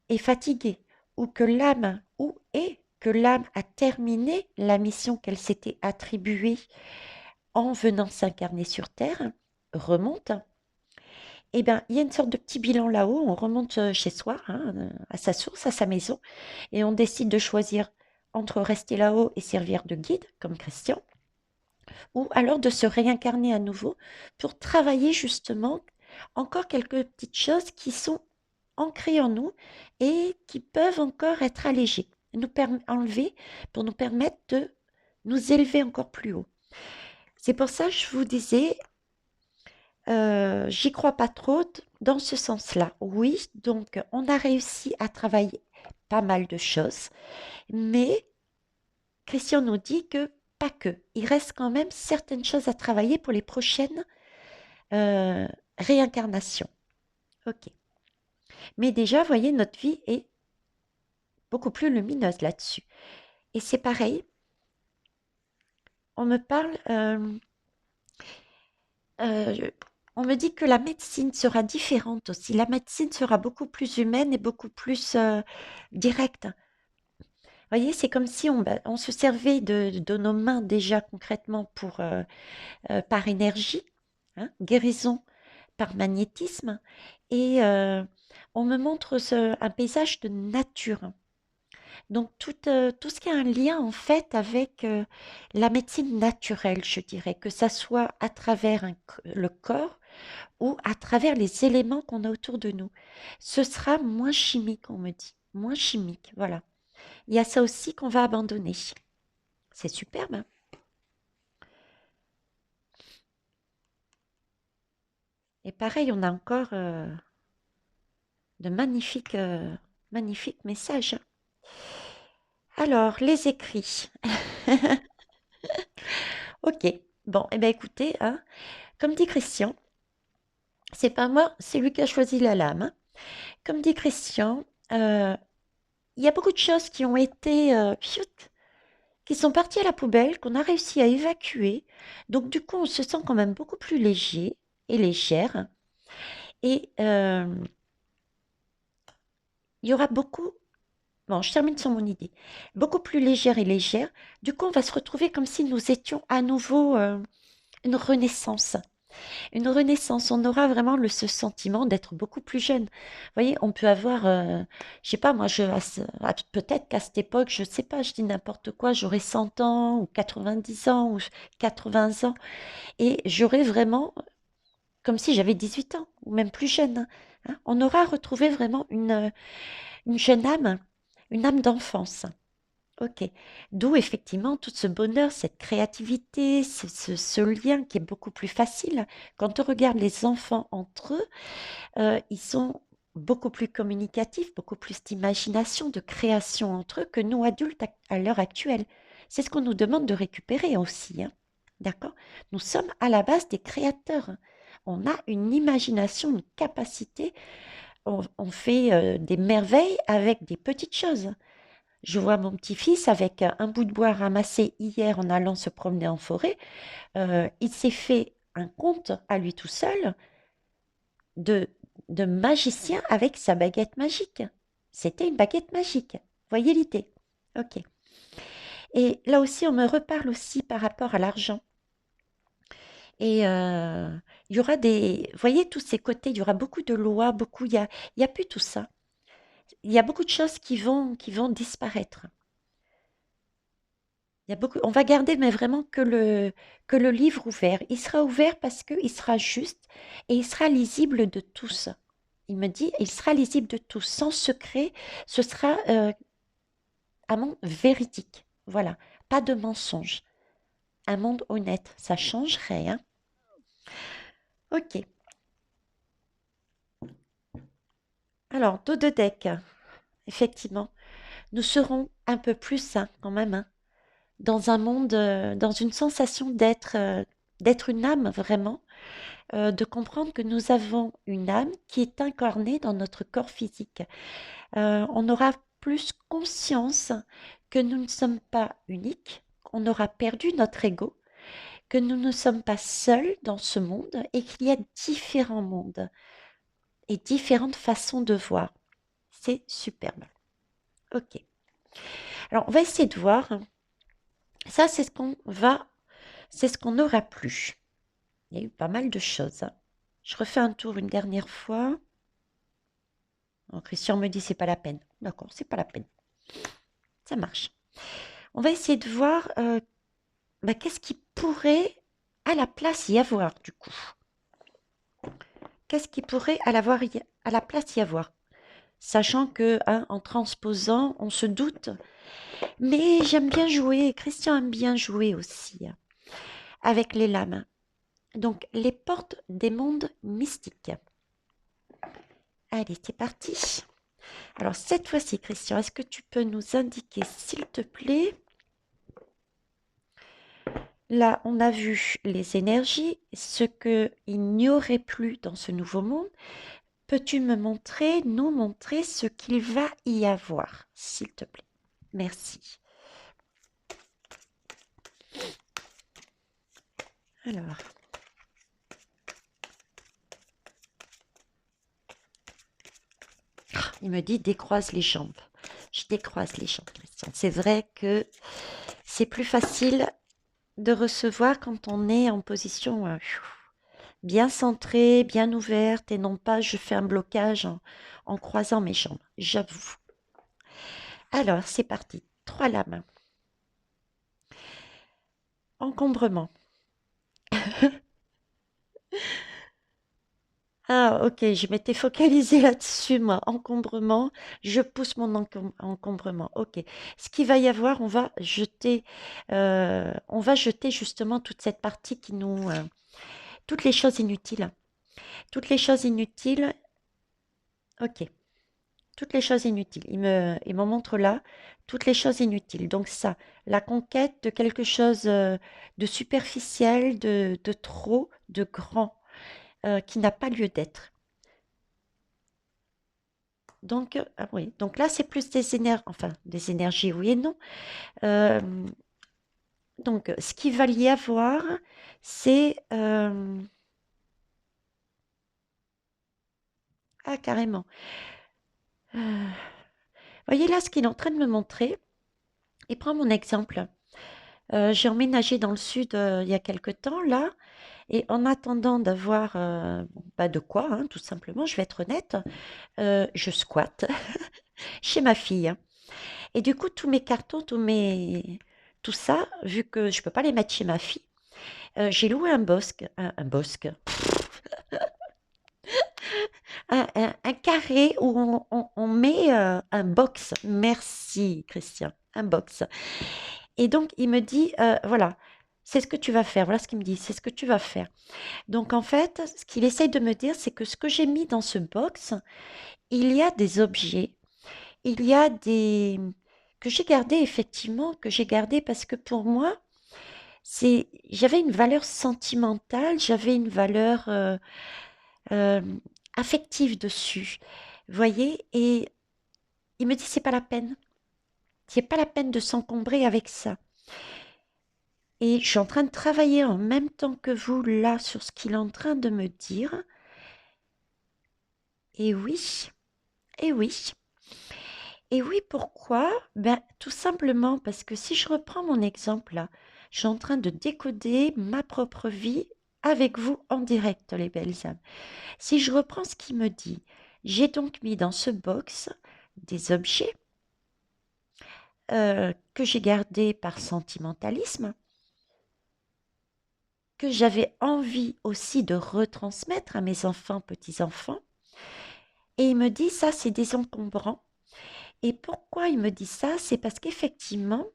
est fatigué, ou que l'âme a terminé la mission qu'elle s'était attribuée en venant s'incarner sur Terre, remonte, eh bien, il y a une sorte de petit bilan là-haut, on remonte chez soi, hein, à sa source, à sa maison, et on décide de choisir entre rester là-haut et servir de guide, comme Christian, ou alors de se réincarner à nouveau pour travailler justement encore quelques petites choses qui sont ancrées en nous et qui peuvent encore être allégées, enlevées pour nous permettre de nous élever encore plus haut. C'est pour ça que je vous disais, j'y crois pas trop dans ce sens-là. Oui, donc on a réussi à travailler pas mal de choses, mais Christian nous dit que pas que. Il reste quand même certaines choses à travailler pour les prochaines euh, réincarnations. Ok. Mais déjà, vous voyez, notre vie est beaucoup plus lumineuse là-dessus. Et c'est pareil, on me parle, euh, on me dit que la médecine sera différente aussi. La médecine sera beaucoup plus humaine et beaucoup plus directe. Vous voyez, c'est comme si on se servait de nos mains déjà concrètement par énergie, hein, guérison par magnétisme, et on me montre un paysage de nature. Donc tout ce qui a un lien en fait avec la médecine naturelle, je dirais, que ça soit à travers le corps ou à travers les éléments qu'on a autour de nous. Ce sera moins chimique, on me dit. Moins chimique, voilà. Il y a ça aussi qu'on va abandonner. C'est superbe, hein. Et pareil, on a encore de magnifiques messages. Alors, les écrits. Ok. Bon, eh bien écoutez, hein, comme dit Christian, c'est pas moi, c'est lui qui a choisi la lame, hein. Comme dit Christian, euh, il y a beaucoup de choses qui ont été, qui sont parties à la poubelle, qu'on a réussi à évacuer. Donc du coup, on se sent quand même beaucoup plus léger et légère. Et il y aura beaucoup, bon, je termine sur mon idée, beaucoup plus légère et légère. Du coup, on va se retrouver comme si nous étions à nouveau une renaissance. Une renaissance, on aura vraiment ce sentiment d'être beaucoup plus jeune. Vous voyez, on peut avoir, je sais pas, moi, peut-être qu'à cette époque, je sais pas, je dis n'importe quoi, j'aurais 100 ans ou 90 ans ou 80 ans et j'aurais vraiment comme si j'avais 18 ans ou même plus jeune, hein. On aura retrouvé vraiment une jeune âme, une âme d'enfance. Ok. D'où effectivement tout ce bonheur, cette créativité, ce lien qui est beaucoup plus facile. Quand on regarde les enfants entre eux, ils sont beaucoup plus communicatifs, beaucoup plus d'imagination, de création entre eux que nous adultes à l'heure actuelle. C'est ce qu'on nous demande de récupérer aussi, hein. D'accord? Nous sommes à la base des créateurs, hein. On a une imagination, une capacité, on fait des merveilles avec des petites choses. Je vois mon petit-fils avec un bout de bois ramassé hier en allant se promener en forêt. Il s'est fait un conte à lui tout seul de, de magicien avec sa baguette magique. C'était une baguette magique. Voyez l'idée. Ok. Et là aussi, on me reparle aussi par rapport à l'argent. Et il y aura vous voyez, tous ces côtés, il y aura beaucoup de lois, il y a plus tout ça. Il y a beaucoup de choses qui vont disparaître. Il y a beaucoup, on va garder, mais vraiment que le livre ouvert. Il sera ouvert parce qu'il sera juste et il sera lisible de tous. Il me dit, il sera lisible de tous, sans secret. Ce sera un monde véridique. Voilà, pas de mensonge. Un monde honnête. Ça changerait, hein. Ok. Alors, dos de deck, effectivement, nous serons un peu plus, hein, quand même, hein, dans un monde, dans une sensation d'être une âme vraiment. de comprendre que nous avons une âme qui est incarnée dans notre corps physique. On aura plus conscience que nous ne sommes pas uniques, on aura perdu notre ego, que nous ne sommes pas seuls dans ce monde et qu'il y a différents mondes et différentes façons de voir. C'est superbe. Ok. Alors, on va essayer de voir. Ça, c'est ce qu'on n'aura plus. Il y a eu pas mal de choses. Je refais un tour une dernière fois. Oh, Christian me dit c'est pas la peine. D'accord, c'est pas la peine. Ça marche. On va essayer de voir qu'est-ce qui pourrait à la place y avoir du coup. Qu'est-ce qui pourrait à la place y avoir? Sachant que en transposant, on se doute. Mais j'aime bien jouer, Christian aime bien jouer aussi avec les lames. Donc, les portes des mondes mystiques. Allez, c'est parti. Alors, cette fois-ci, Christian, est-ce que tu peux nous indiquer, s'il te plaît? Là, on a vu les énergies, ce qu'il n'y aurait plus dans ce nouveau monde. Peux-tu nous montrer ce qu'il va y avoir, s'il te plaît? Merci. Alors, il me dit décroise les jambes. Je décroise les jambes, Christian. C'est vrai que c'est plus facile de recevoir quand on est en position bien centrée, bien ouverte et non pas je fais un blocage en croisant mes jambes, j'avoue. Alors, c'est parti. 3 lames. Encombrement. Ah, ok, je m'étais focalisée là-dessus, moi. Encombrement, je pousse mon encombrement. Ok. Ce qu'il va y avoir, on va jeter justement toute cette partie toutes les choses inutiles. Toutes les choses inutiles. Ok. Toutes les choses inutiles. Il me montre là toutes les choses inutiles. Donc ça, la conquête de quelque chose de superficiel, de trop, de grand, qui n'a pas lieu d'être. Donc, ah oui, donc là, c'est plus des énergies, oui et non. Euh, donc, ce qu'il va y avoir, c'est... ah, carrément. Voyez là ce qu'il est en train de me montrer. Il prend mon exemple. J'ai emménagé dans le sud il y a quelque temps, là, et en attendant d'avoir de quoi, hein, tout simplement, je vais être honnête, je squatte chez ma fille, hein. Et du coup, tous mes cartons, tout ça, vu que je peux pas les mettre chez ma fille, j'ai loué un bosque, un carré où on met un box. Merci, Christian, un box. Et donc, il me dit, voilà, c'est ce que tu vas faire. Voilà ce qu'il me dit, c'est ce que tu vas faire. Donc, en fait, ce qu'il essaye de me dire, c'est que ce que j'ai mis dans ce box, il y a des objets, il y a des... que j'ai gardé effectivement, que j'ai gardé parce que pour moi, j'avais une valeur sentimentale, j'avais une valeur euh, affective dessus. Vous voyez? Et il me dit, c'est pas la peine. C'est pas la peine de s'encombrer avec ça. Et je suis en train de travailler en même temps que vous là sur ce qu'il est en train de me dire. Et oui, et oui. Et oui, pourquoi? Ben, tout simplement parce que si je reprends mon exemple là, je suis en train de décoder ma propre vie avec vous en direct, les belles âmes. Si je reprends ce qu'il me dit, j'ai donc mis dans ce box des objets que j'ai gardés par sentimentalisme, que j'avais envie aussi de retransmettre à mes enfants, petits-enfants. Et il me dit, ça, c'est désencombrant. Et pourquoi il me dit ça? C'est parce qu'effectivement,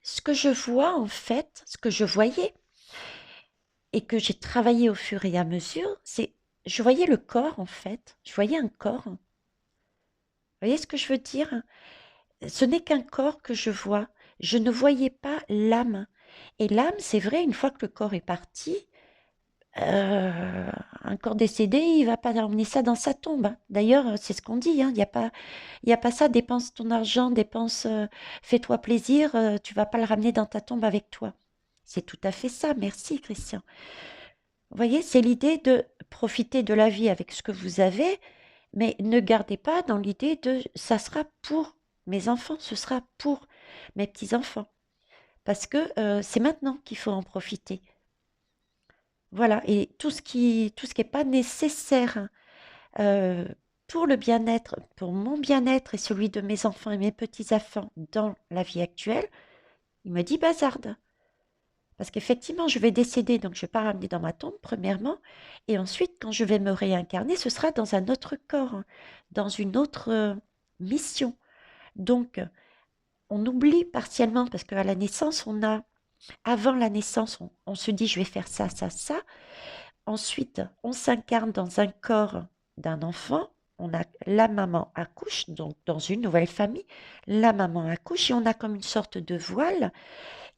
ce que je vois en fait, ce que je voyais et que j'ai travaillé au fur et à mesure, je voyais le corps en fait, je voyais un corps. Vous voyez ce que je veux dire? Ce n'est qu'un corps que je vois. Je ne voyais pas l'âme. Et l'âme, c'est vrai, une fois que le corps est parti, euh, un corps décédé, il va pas emmener ça dans sa tombe, hein. D'ailleurs, c'est ce qu'on dit, hein. Il y a pas ça, dépense ton argent, fais-toi plaisir, tu vas pas le ramener dans ta tombe avec toi. C'est tout à fait ça. Merci, Christian. Vous voyez, c'est l'idée de profiter de la vie avec ce que vous avez, mais ne gardez pas dans l'idée de ça sera pour mes enfants, ce sera pour mes petits-enfants. Parce que c'est maintenant qu'il faut en profiter. Voilà, et tout ce qui est pas nécessaire euh, pour le bien-être, pour mon bien-être et celui de mes enfants et mes petits-enfants dans la vie actuelle, il me dit bazarde. Parce qu'effectivement, je vais décéder, donc je ne vais pas ramener dans ma tombe, premièrement. Et ensuite, quand je vais me réincarner, ce sera dans un autre corps, hein, dans une autre mission. Donc, on oublie partiellement, parce qu'à la naissance, avant la naissance, on se dit, je vais faire ça, ça, ça. Ensuite, on s'incarne dans un corps d'un enfant. La maman accouche, donc dans une nouvelle famille, la maman accouche et on a comme une sorte de voile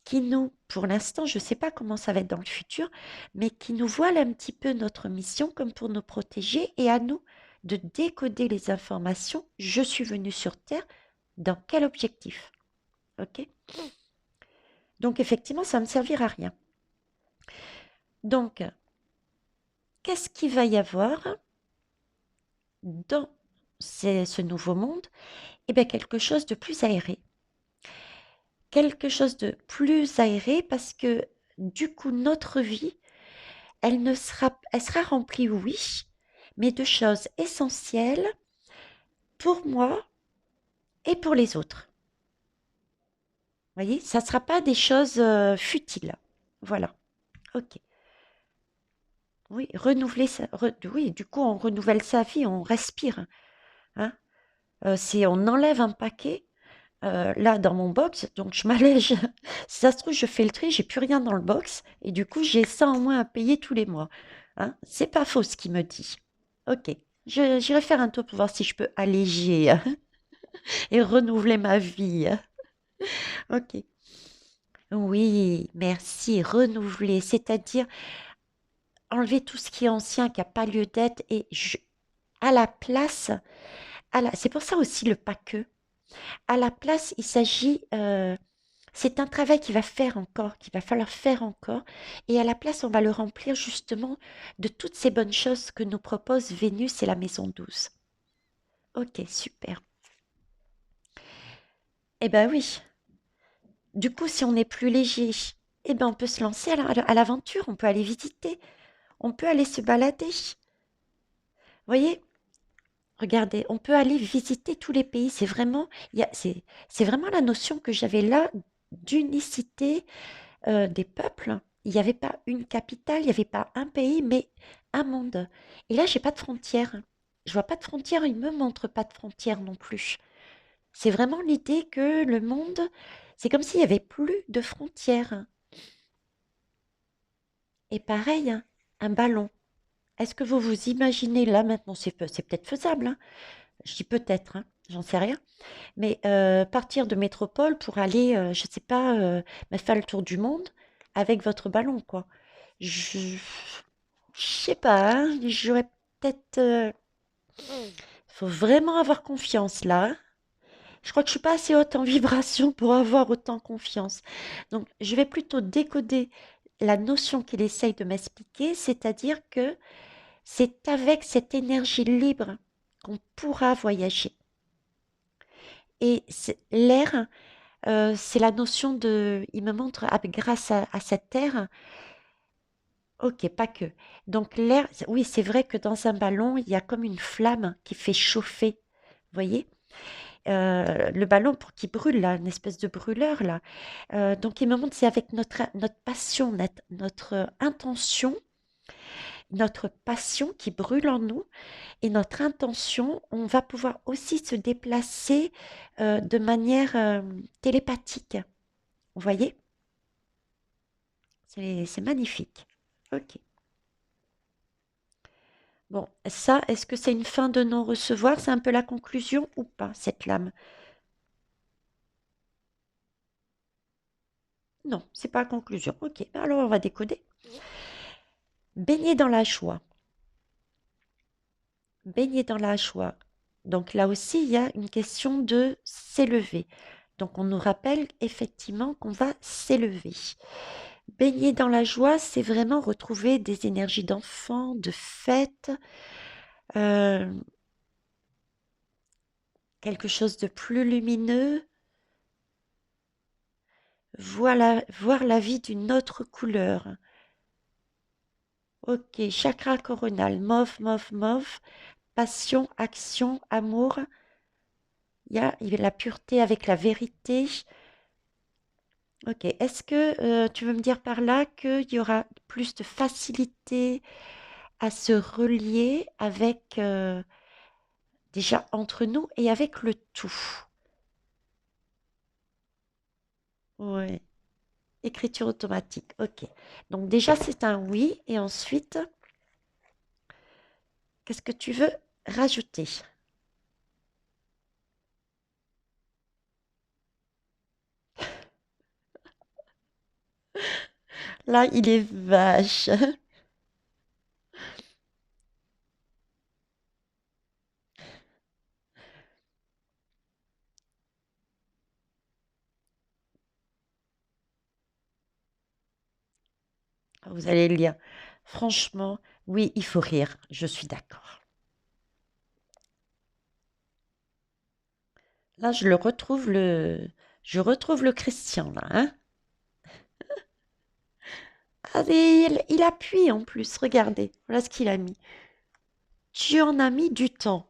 qui nous, pour l'instant, je ne sais pas comment ça va être dans le futur, mais qui nous voile un petit peu notre mission comme pour nous protéger et à nous de décoder les informations. Je suis venu sur Terre, dans quel objectif? Ok. Donc effectivement, ça ne me servira à rien. Donc, qu'est-ce qu'il va y avoir dans ce nouveau monde? Eh bien, quelque chose de plus aéré. Quelque chose de plus aéré parce que du coup, notre vie, elle sera remplie, oui, mais de choses essentielles pour moi et pour les autres. Vous voyez, ça ne sera pas des choses futiles. Voilà. Ok. Oui, oui, du coup, on renouvelle sa vie, on respire, hein. Si on enlève un paquet, là, dans mon box, donc je m'allège. Si ça se trouve, je fais le tri, j'ai plus rien dans le box, et du coup, j'ai ça en moins à payer tous les mois. Hein. C'est pas faux ce qu'il me dit. Ok, j'irai faire un tour pour voir si je peux alléger et renouveler ma vie. Ok. Oui, merci, renouveler, c'est-à-dire enlever tout ce qui est ancien, qui n'a pas lieu d'être, à la place, c'est pour ça aussi le pas que. À la place, il s'agit c'est un travail qu'il va faire encore, qu'il va falloir faire encore. Et à la place, on va le remplir justement de toutes ces bonnes choses que nous propose Vénus et la maison 12. Ok, super. Eh ben oui. Du coup, si on est plus léger, eh ben on peut se lancer à l'aventure, on peut aller visiter, on peut aller se balader. Vous voyez, regardez, on peut aller visiter tous les pays. C'est vraiment la notion que j'avais là d'unicité des peuples. Il n'y avait pas une capitale, il n'y avait pas un pays, mais un monde. Et là, j'ai pas de frontières. Je vois pas de frontières, il me montre pas de frontières non plus. C'est vraiment l'idée que le monde, c'est comme s'il y avait plus de frontières. Et pareil, hein, un ballon. Est-ce que vous vous imaginez là maintenant, c'est peut-être faisable, hein, je dis peut-être, hein, j'en sais rien, mais partir de métropole pour aller, je sais pas, me faire le tour du monde avec votre ballon, quoi. Je je sais pas, hein, j'aurais peut-être, faut vraiment avoir confiance là, hein. Je crois que je suis pas assez haute en vibration pour avoir autant confiance. Donc je vais plutôt décoder la notion qu'il essaye de m'expliquer, c'est-à-dire que c'est avec cette énergie libre qu'on pourra voyager. Et l'air, c'est la notion de il me montre grâce à cette terre. OK, pas que. Donc l'air, oui, c'est vrai que dans un ballon, il y a comme une flamme qui fait chauffer. Vous voyez? Le ballon pour qu'il brûle là, une espèce de brûleur là. Donc il me montre c'est avec notre passion, notre intention, notre passion qui brûle en nous et notre intention, on va pouvoir aussi se déplacer de manière télépathique. Vous voyez? C'est magnifique. OK. Bon, ça, est-ce que c'est une fin de non-recevoir? C'est un peu la conclusion ou pas, cette lame? Non, c'est pas la conclusion. Ok, alors on va décoder. Baigner dans la joie. Baigner dans la joie. Donc là aussi, il y a une question de s'élever. Donc on nous rappelle effectivement qu'on va s'élever. Baigner dans la joie, c'est vraiment retrouver des énergies d'enfant, de fête, euh, quelque chose de plus lumineux, voir la vie d'une autre couleur. Ok, chakra coronal, mauve, mauve, mauve, passion, action, amour. Il y a la pureté avec la vérité. Ok, est-ce que tu veux me dire par là qu'il y aura plus de facilité à se relier avec déjà entre nous et avec le tout? Ouais, écriture automatique. Ok. Donc déjà c'est un oui et ensuite qu'est-ce que tu veux rajouter? Là il est vache. Vous allez le lire. Franchement, oui, il faut rire. Je suis d'accord. Là je retrouve le Christian là, hein? Ah, et il appuie en plus, regardez, voilà ce qu'il a mis. Tu en as mis du temps.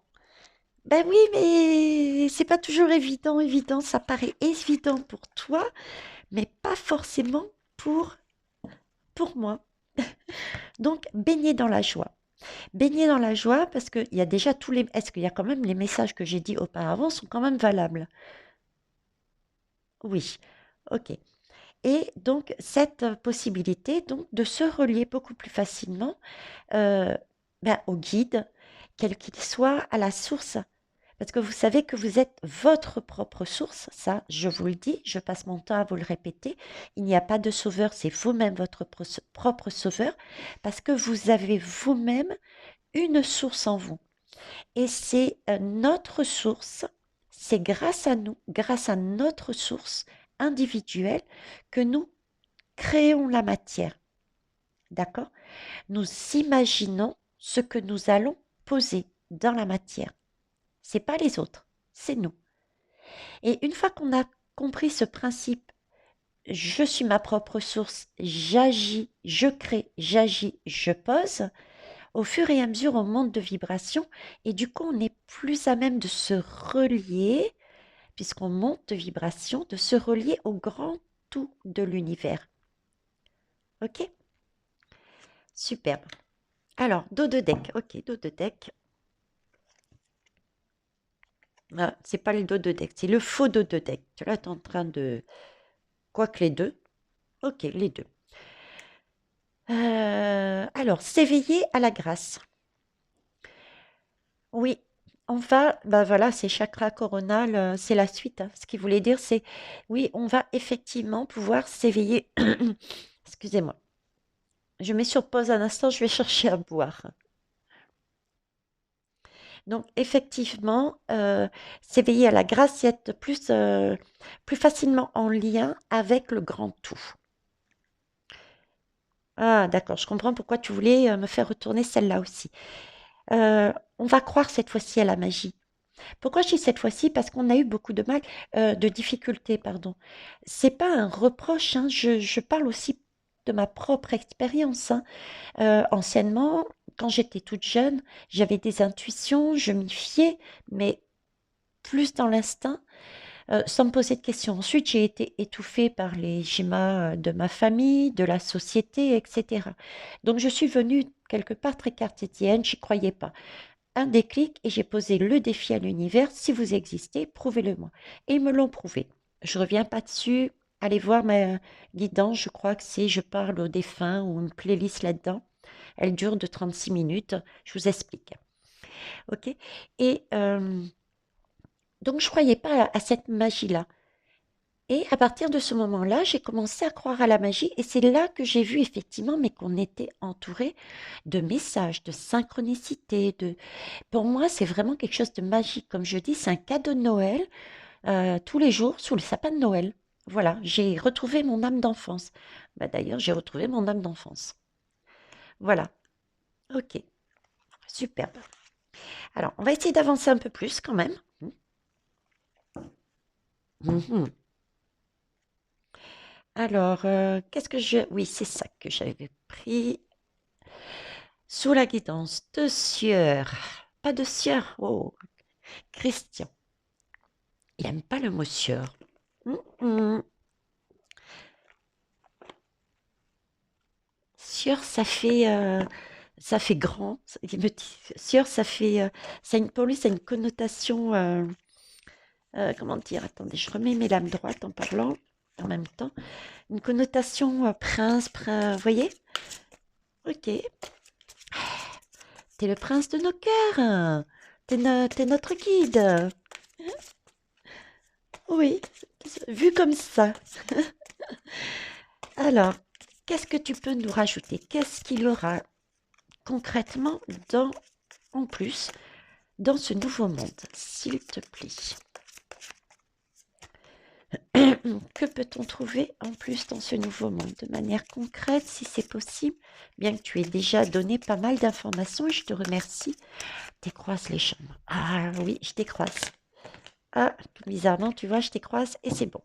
Ben oui, mais c'est pas toujours évident. Ça paraît évident pour toi, mais pas forcément pour, pour moi. Donc, baigner dans la joie. Baigner dans la joie parce qu'il y a déjà tous les... Est-ce qu'il y a quand même les messages que j'ai dit auparavant sont quand même valables? Oui, ok. Et donc, cette possibilité donc, de se relier beaucoup plus facilement euh, au guide, quel qu'il soit, à la source. Parce que vous savez que vous êtes votre propre source, ça, je vous le dis, je passe mon temps à vous le répéter. Il n'y a pas de sauveur, c'est vous-même votre propre sauveur, parce que vous avez vous-même une source en vous. Et c'est notre source, c'est grâce à nous, grâce à notre source individuelle, que nous créons la matière. D'accord? Nous imaginons ce que nous allons poser dans la matière. C'est pas les autres, c'est nous. Et une fois qu'on a compris ce principe, je suis ma propre source, j'agis, je crée, j'agis, je pose, au fur et à mesure on monte de vibration et du coup on est plus à même de se relier, puisqu'on monte de vibration, de se relier au grand tout de l'univers. Ok? Superbe. Alors, dos de deck. Ok, dos de deck. Ah, c'est pas le dos de deck, c'est le faux dos de deck. Là, tu es en train de... Quoique les deux. Ok, les deux. Alors, s'éveiller à la grâce. Oui, on va, bah voilà, c'est chakra coronal, c'est la suite, hein. Ce qu'il voulait dire, c'est, oui, on va effectivement pouvoir s'éveiller. Excusez-moi. Je mets sur pause un instant, je vais chercher à boire. Donc, effectivement, s'éveiller à la grâce, c'est être plus facilement en lien avec le grand tout. Ah, d'accord, je comprends pourquoi tu voulais me faire retourner celle-là aussi. On va croire cette fois-ci à la magie. Pourquoi je dis cette fois-ci? Parce qu'on a eu beaucoup de mal, de difficultés, pardon. C'est pas un reproche, hein, je parle aussi de ma propre expérience, hein. Anciennement, quand j'étais toute jeune, j'avais des intuitions, je m'y fiais, mais plus dans l'instinct, sans me poser de questions. Ensuite, j'ai été étouffée par les schémas de ma famille, de la société, etc. Donc, je suis venue quelque part très cartésienne, j'y croyais pas. Un déclic et j'ai posé le défi à l'univers, si vous existez, prouvez-le-moi. Et ils me l'ont prouvé. Je reviens pas dessus. Allez voir ma guidance, je crois que c'est Je parle aux défunts ou une playlist là-dedans. Elle dure de 36 minutes. Je vous explique. OK? Et donc, je croyais pas à cette magie-là. Et à partir de ce moment-là, j'ai commencé à croire à la magie et c'est là que j'ai vu effectivement, mais qu'on était entouré de messages, de synchronicité, de pour moi, c'est vraiment quelque chose de magique. Comme je dis, c'est un cadeau de Noël, tous les jours sous le sapin de Noël. Voilà, j'ai retrouvé mon âme d'enfance. Bah, d'ailleurs, j'ai retrouvé mon âme d'enfance. Voilà, OK, superbe. Alors, on va essayer d'avancer un peu plus quand même. Mmh. Alors, qu'est-ce que je oui, c'est ça que j'avais pris. Sous la guidance de Sieur. Pas de Sieur, oh, Christian. Il aime pas le mot Sieur. Mm. Sieur, ça fait grand. Il me dit, Sieur, pour lui, ça a une connotation, comment dire, attendez, je remets mes lames droites en parlant en même temps. Une connotation prince, vous voyez? Ok, t'es le prince de nos cœurs, hein. T'es notre guide. Oui, vu comme ça. Alors, qu'est-ce que tu peux nous rajouter? Qu'est-ce qu'il y aura concrètement en plus dans ce nouveau monde, s'il te plaît? Que peut-on trouver en plus dans ce nouveau monde de manière concrète, si c'est possible? Bien que tu aies déjà donné pas mal d'informations et je te remercie. Décroise les chambres. Ah oui, je décroise. Ah, tout bizarrement, tu vois, je décroise et c'est bon.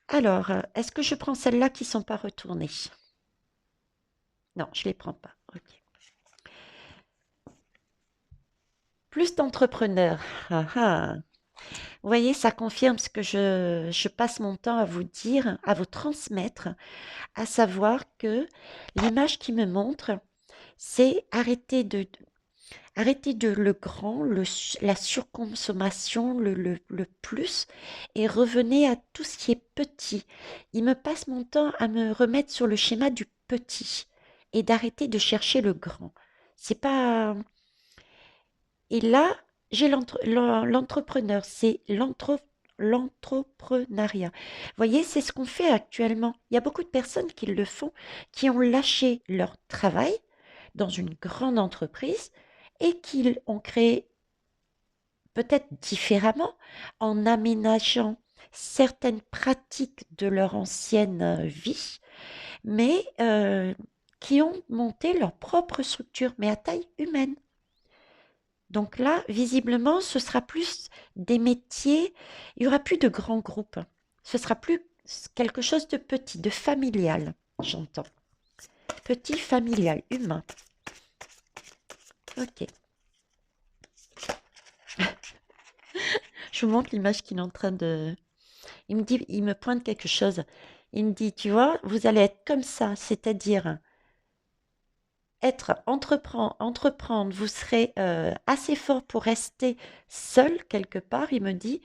Alors, est-ce que je prends celles-là qui ne sont pas retournées? Non, je ne les prends pas. Ok. Plus d'entrepreneurs. Ah, ah. Vous voyez, ça confirme ce que je passe mon temps à vous dire, à vous transmettre, à savoir que l'image qui me montre, c'est arrêter de le grand, la surconsommation, le plus, et revenez à tout ce qui est petit. Il me passe mon temps à me remettre sur le schéma du petit et d'arrêter de chercher le grand. C'est pas. Et là, j'ai l'entrepreneur, c'est l'entrepreneuriat. Vous voyez, c'est ce qu'on fait actuellement. Il y a beaucoup de personnes qui le font, qui ont lâché leur travail dans une grande entreprise et qui ont créé peut-être différemment en aménageant certaines pratiques de leur ancienne vie, mais qui ont monté leur propre structure, mais à taille humaine. Donc là, visiblement, ce sera plus des métiers, il y aura plus de grands groupes. Ce sera plus quelque chose de petit, de familial, j'entends. Petit, familial, humain. Ok. Je vous montre l'image qu'il est en train de... Il me dit, il me pointe quelque chose. Il me dit, tu vois, vous allez être comme ça, c'est-à-dire entreprendre, vous serez assez fort pour rester seul quelque part, il me dit,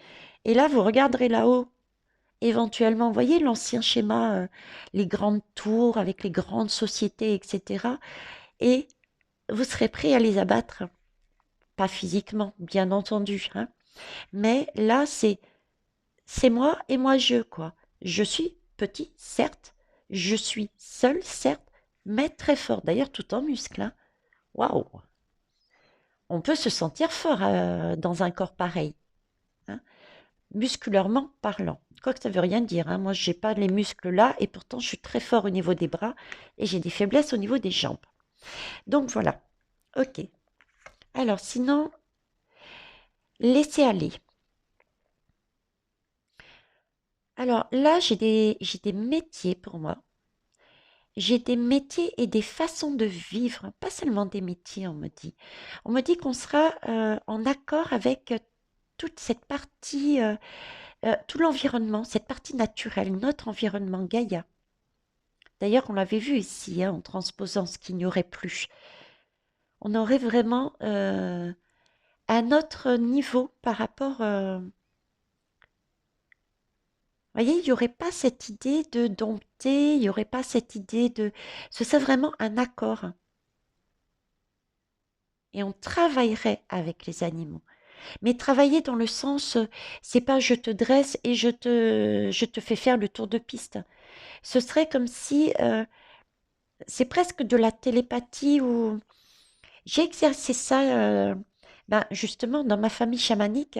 et là, vous regarderez là-haut. Éventuellement, vous voyez l'ancien schéma, les grandes tours avec les grandes sociétés, etc. Et vous serez prêt à les abattre. Pas physiquement, bien entendu, hein. Mais là, c'est moi et moi je, quoi. Je suis petit, certes. Je suis seul, certes, mais très fort. D'ailleurs, tout en muscle, hein. Waouh! On peut se sentir fort dans un corps pareil, hein, musculairement parlant. Quoique ça veut rien dire, hein. Moi, j'ai pas les muscles là et pourtant je suis très fort au niveau des bras et j'ai des faiblesses au niveau des jambes. Donc voilà. Ok. Alors sinon, laisser aller. Alors là, j'ai des métiers pour moi. J'ai des métiers et des façons de vivre, pas seulement des métiers, on me dit. On me dit qu'on sera en accord avec toute cette partie, tout l'environnement, cette partie naturelle, notre environnement Gaïa. D'ailleurs, on l'avait vu ici, hein, en transposant ce qu'il n'y aurait plus. On aurait vraiment un autre niveau par rapport. Vous voyez, il n'y aurait pas cette idée de dompter, il n'y aurait pas cette idée de. Ce serait vraiment un accord. Et on travaillerait avec les animaux. Mais travailler dans le sens, c'est pas je te dresse et je te fais faire le tour de piste. Ce serait comme si, c'est presque de la télépathie ou j'ai exercé ça, ben, justement dans ma famille chamanique.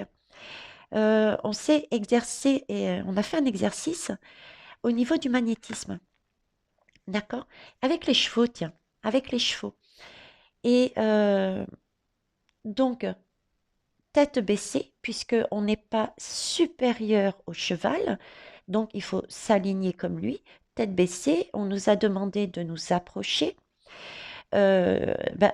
On s'est exercé et on a fait un exercice au niveau du magnétisme, d'accord? Avec les chevaux, tiens, avec les chevaux. Et donc, tête baissée, puisqu'on n'est pas supérieur au cheval, donc il faut s'aligner comme lui. Tête baissée, on nous a demandé de nous approcher, ben,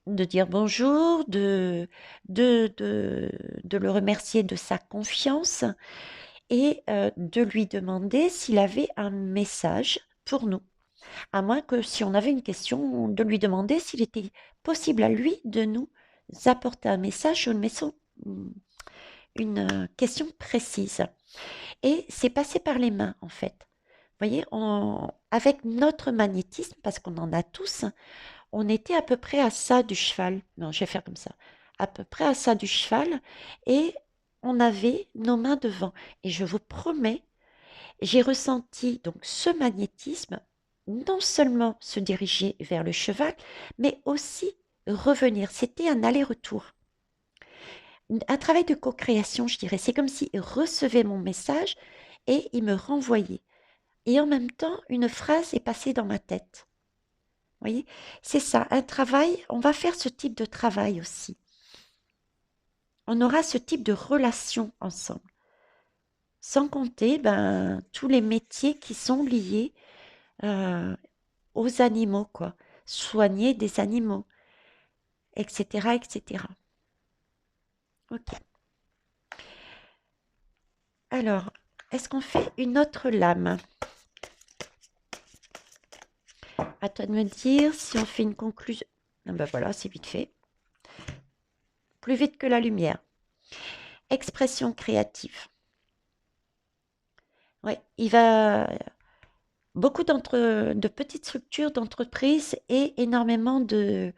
de dire bonjour, de le remercier de sa confiance et de lui demander s'il avait un message pour nous. À moins que si on avait une question, de lui demander s'il était possible à lui de nous apporter un message ou une question précise. Et c'est passé par les mains, en fait. Vous voyez, avec notre magnétisme, parce qu'on en a tous, on était à peu près à ça du cheval. Non, je vais faire comme ça. À peu près à ça du cheval. Et on avait nos mains devant. Et je vous promets, j'ai ressenti donc ce magnétisme non seulement se diriger vers le cheval, mais aussi revenir. C'était un aller-retour. Un travail de co-création, je dirais. C'est comme s'il recevait mon message et il me renvoyait. Et en même temps, une phrase est passée dans ma tête. Vous voyez, c'est ça, un travail, on va faire ce type de travail aussi. On aura ce type de relation ensemble. Sans compter ben, tous les métiers qui sont liés euh, aux animaux, quoi. Soigner des animaux, etc., etc. Ok. Alors, est-ce qu'on fait une autre lame? À toi de me dire si on fait une conclusion. Ah ben voilà, c'est vite fait. Plus vite que la lumière. Expression créative. Oui, il va beaucoup de petites structures d'entreprises et énormément de...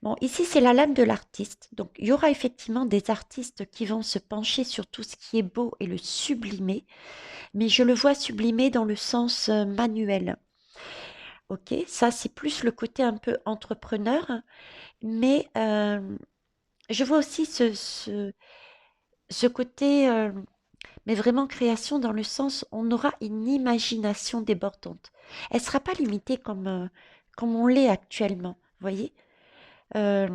Bon, ici, c'est la lame de l'artiste. Donc, il y aura effectivement des artistes qui vont se pencher sur tout ce qui est beau et le sublimer, mais je le vois sublimer dans le sens manuel. Ok, ça, c'est plus le côté un peu entrepreneur, mais je vois aussi ce côté, mais vraiment création dans le sens, on aura une imagination débordante. Elle ne sera pas limitée comme on l'est actuellement, vous voyez. Euh,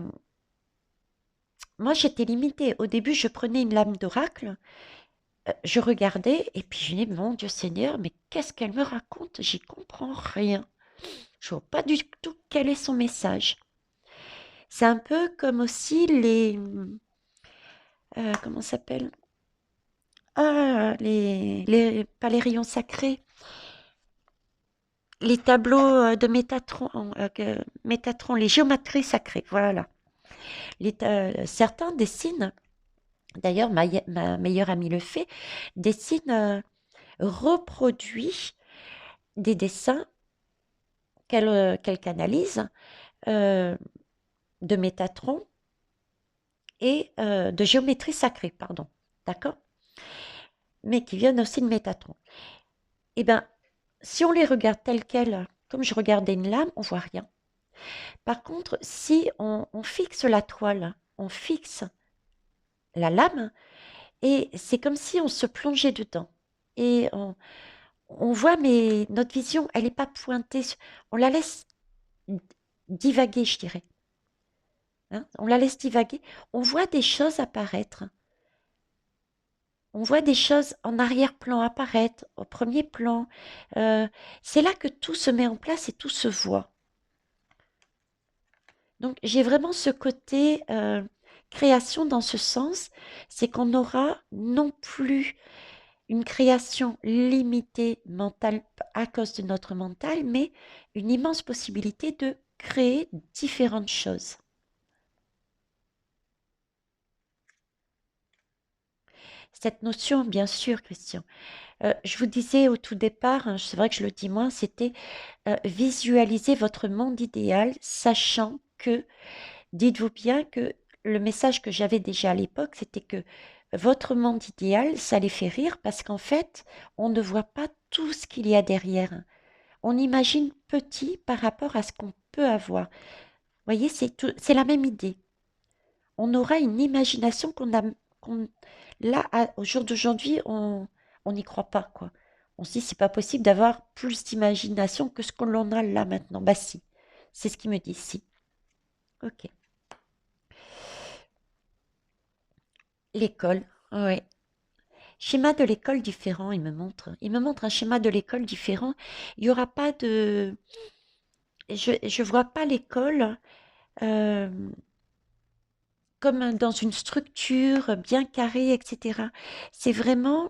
Moi, j'étais limitée. Au début, je prenais une lame d'oracle, je regardais, et puis je dis, mon Dieu Seigneur, mais qu'est-ce qu'elle me raconte? J'y comprends rien. Je vois pas du tout quel est son message. C'est un peu comme aussi comment ça s'appelle? Ah, pas les rayons sacrés, les tableaux de Métatron, Métatron, les géométries sacrées, voilà. Certains dessinent, d'ailleurs ma meilleure amie le fait, dessine, reproduit des dessins qu'elle canalise euh, de Métatron et de géométrie sacrée, pardon, d'accord? Mais qui viennent aussi de Métatron. Eh bien, si on les regarde telles quelles, comme je regardais une lame, on voit rien. Par contre, si on fixe la toile, on fixe la lame, et c'est comme si on se plongeait dedans. Et on voit, mais notre vision, elle n'est pas pointée. On la laisse divaguer, je dirais. Hein, on la laisse divaguer. On voit des choses apparaître. On voit des choses en arrière-plan apparaître, au premier plan. Euh, c'est là que tout se met en place et tout se voit. Donc, j'ai vraiment ce côté création dans ce sens, c'est qu'on aura non plus une création limitée mentale à cause de notre mental, mais une immense possibilité de créer différentes choses. Cette notion, bien sûr, Christian. Je vous disais au tout départ, hein, c'est vrai que je le dis moins, c'était visualiser votre monde idéal, sachant que, dites-vous bien que le message que j'avais déjà à l'époque, c'était que votre monde idéal, ça les fait rire parce qu'en fait, on ne voit pas tout ce qu'il y a derrière. On imagine petit par rapport à ce qu'on peut avoir. Vous voyez, c'est la même idée. On aura une imagination qu'on- là, au jour d'aujourd'hui, on n'y croit pas, quoi. On se dit, c'est pas possible d'avoir plus d'imagination que ce qu'on en a là maintenant. Bah si, c'est ce qu'ils me disent, si. Ok. L'école, ouais. Schéma de l'école différent, il me montre. Il me montre un schéma de l'école différent. Il n'y aura pas de... Je vois pas l'école euh, comme dans une structure bien carrée, etc. C'est vraiment,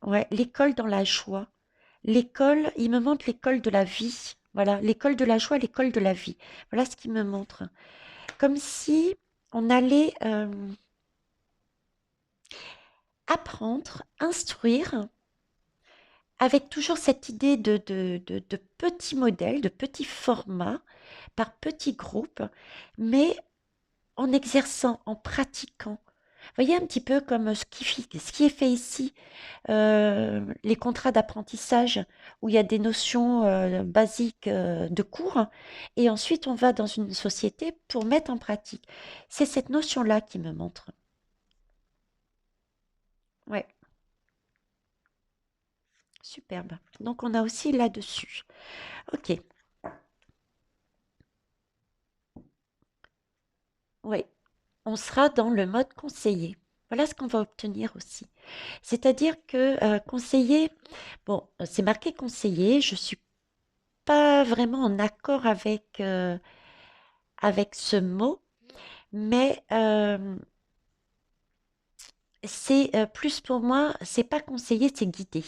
ouais, l'école dans la joie. L'école, il me montre l'école de la vie. Voilà, l'école de la joie, l'école de la vie. Voilà ce qu'il me montre. Comme si on allait apprendre, instruire, avec toujours cette idée de petits modèles, de petits formats, par petits groupes, mais en exerçant, en pratiquant. Vous voyez un petit peu comme ce qui est fait ici, les contrats d'apprentissage, où il y a des notions basiques de cours, et ensuite on va dans une société pour mettre en pratique. C'est cette notion-là qui me montre. Ouais, superbe. Donc on a aussi là-dessus. Ok, oui, on sera dans le mode conseiller. Voilà ce qu'on va obtenir aussi. C'est-à-dire que conseiller, bon, c'est marqué conseiller, je suis pas vraiment en accord avec ce mot, mais c'est plus pour moi, c'est pas conseiller, c'est guider.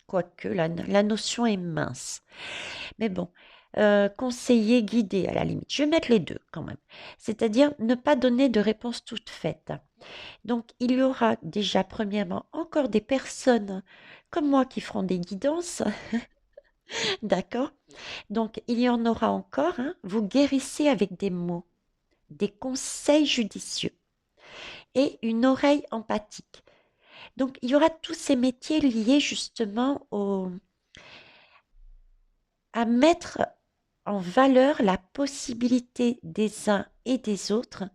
Quoique la notion est mince. Mais bon, conseiller, guider à la limite. Je vais mettre les deux quand même. C'est-à-dire ne pas donner de réponse toute faite. Donc, il y aura déjà, premièrement, encore des personnes comme moi qui feront des guidances, d'accord? Donc, il y en aura encore, hein. Vous guérissez avec des mots, des conseils judicieux et une oreille empathique. Donc, il y aura tous ces métiers liés justement à mettre en valeur la possibilité des uns et des autres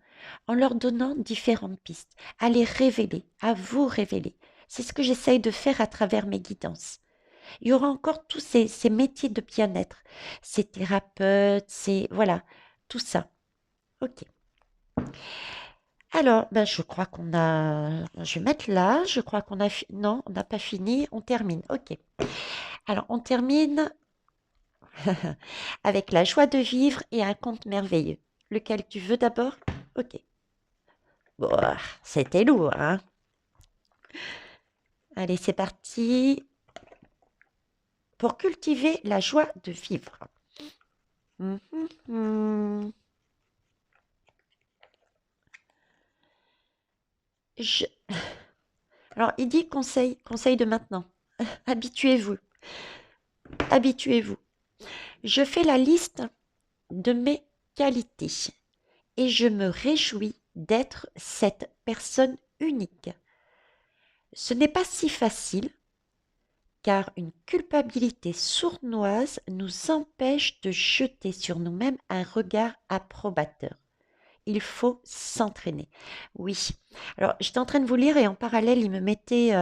en leur donnant différentes pistes, à les révéler, à vous révéler. C'est ce que j'essaye de faire à travers mes guidances. Il y aura encore tous ces métiers de bien-être, ces thérapeutes, voilà, tout ça. Ok. Alors, ben, je crois qu'on a, je vais mettre là, je crois qu'on a, non, on n'a pas fini, on termine. Ok. Alors, on termine avec la joie de vivre et un conte merveilleux. Lequel tu veux d'abord? Ok. Bon, c'était lourd, hein? Allez, c'est parti pour cultiver la joie de vivre. Hum, hum, hum. Je- Alors, il dit conseil, conseil de maintenant. Habituez-vous, habituez-vous. Je fais la liste de mes qualités et je me réjouis d'être cette personne unique. Ce n'est pas si facile car une culpabilité sournoise nous empêche de jeter sur nous-mêmes un regard approbateur. Il faut s'entraîner. Oui. Alors, j'étais en train de vous lire et en parallèle, il me mettait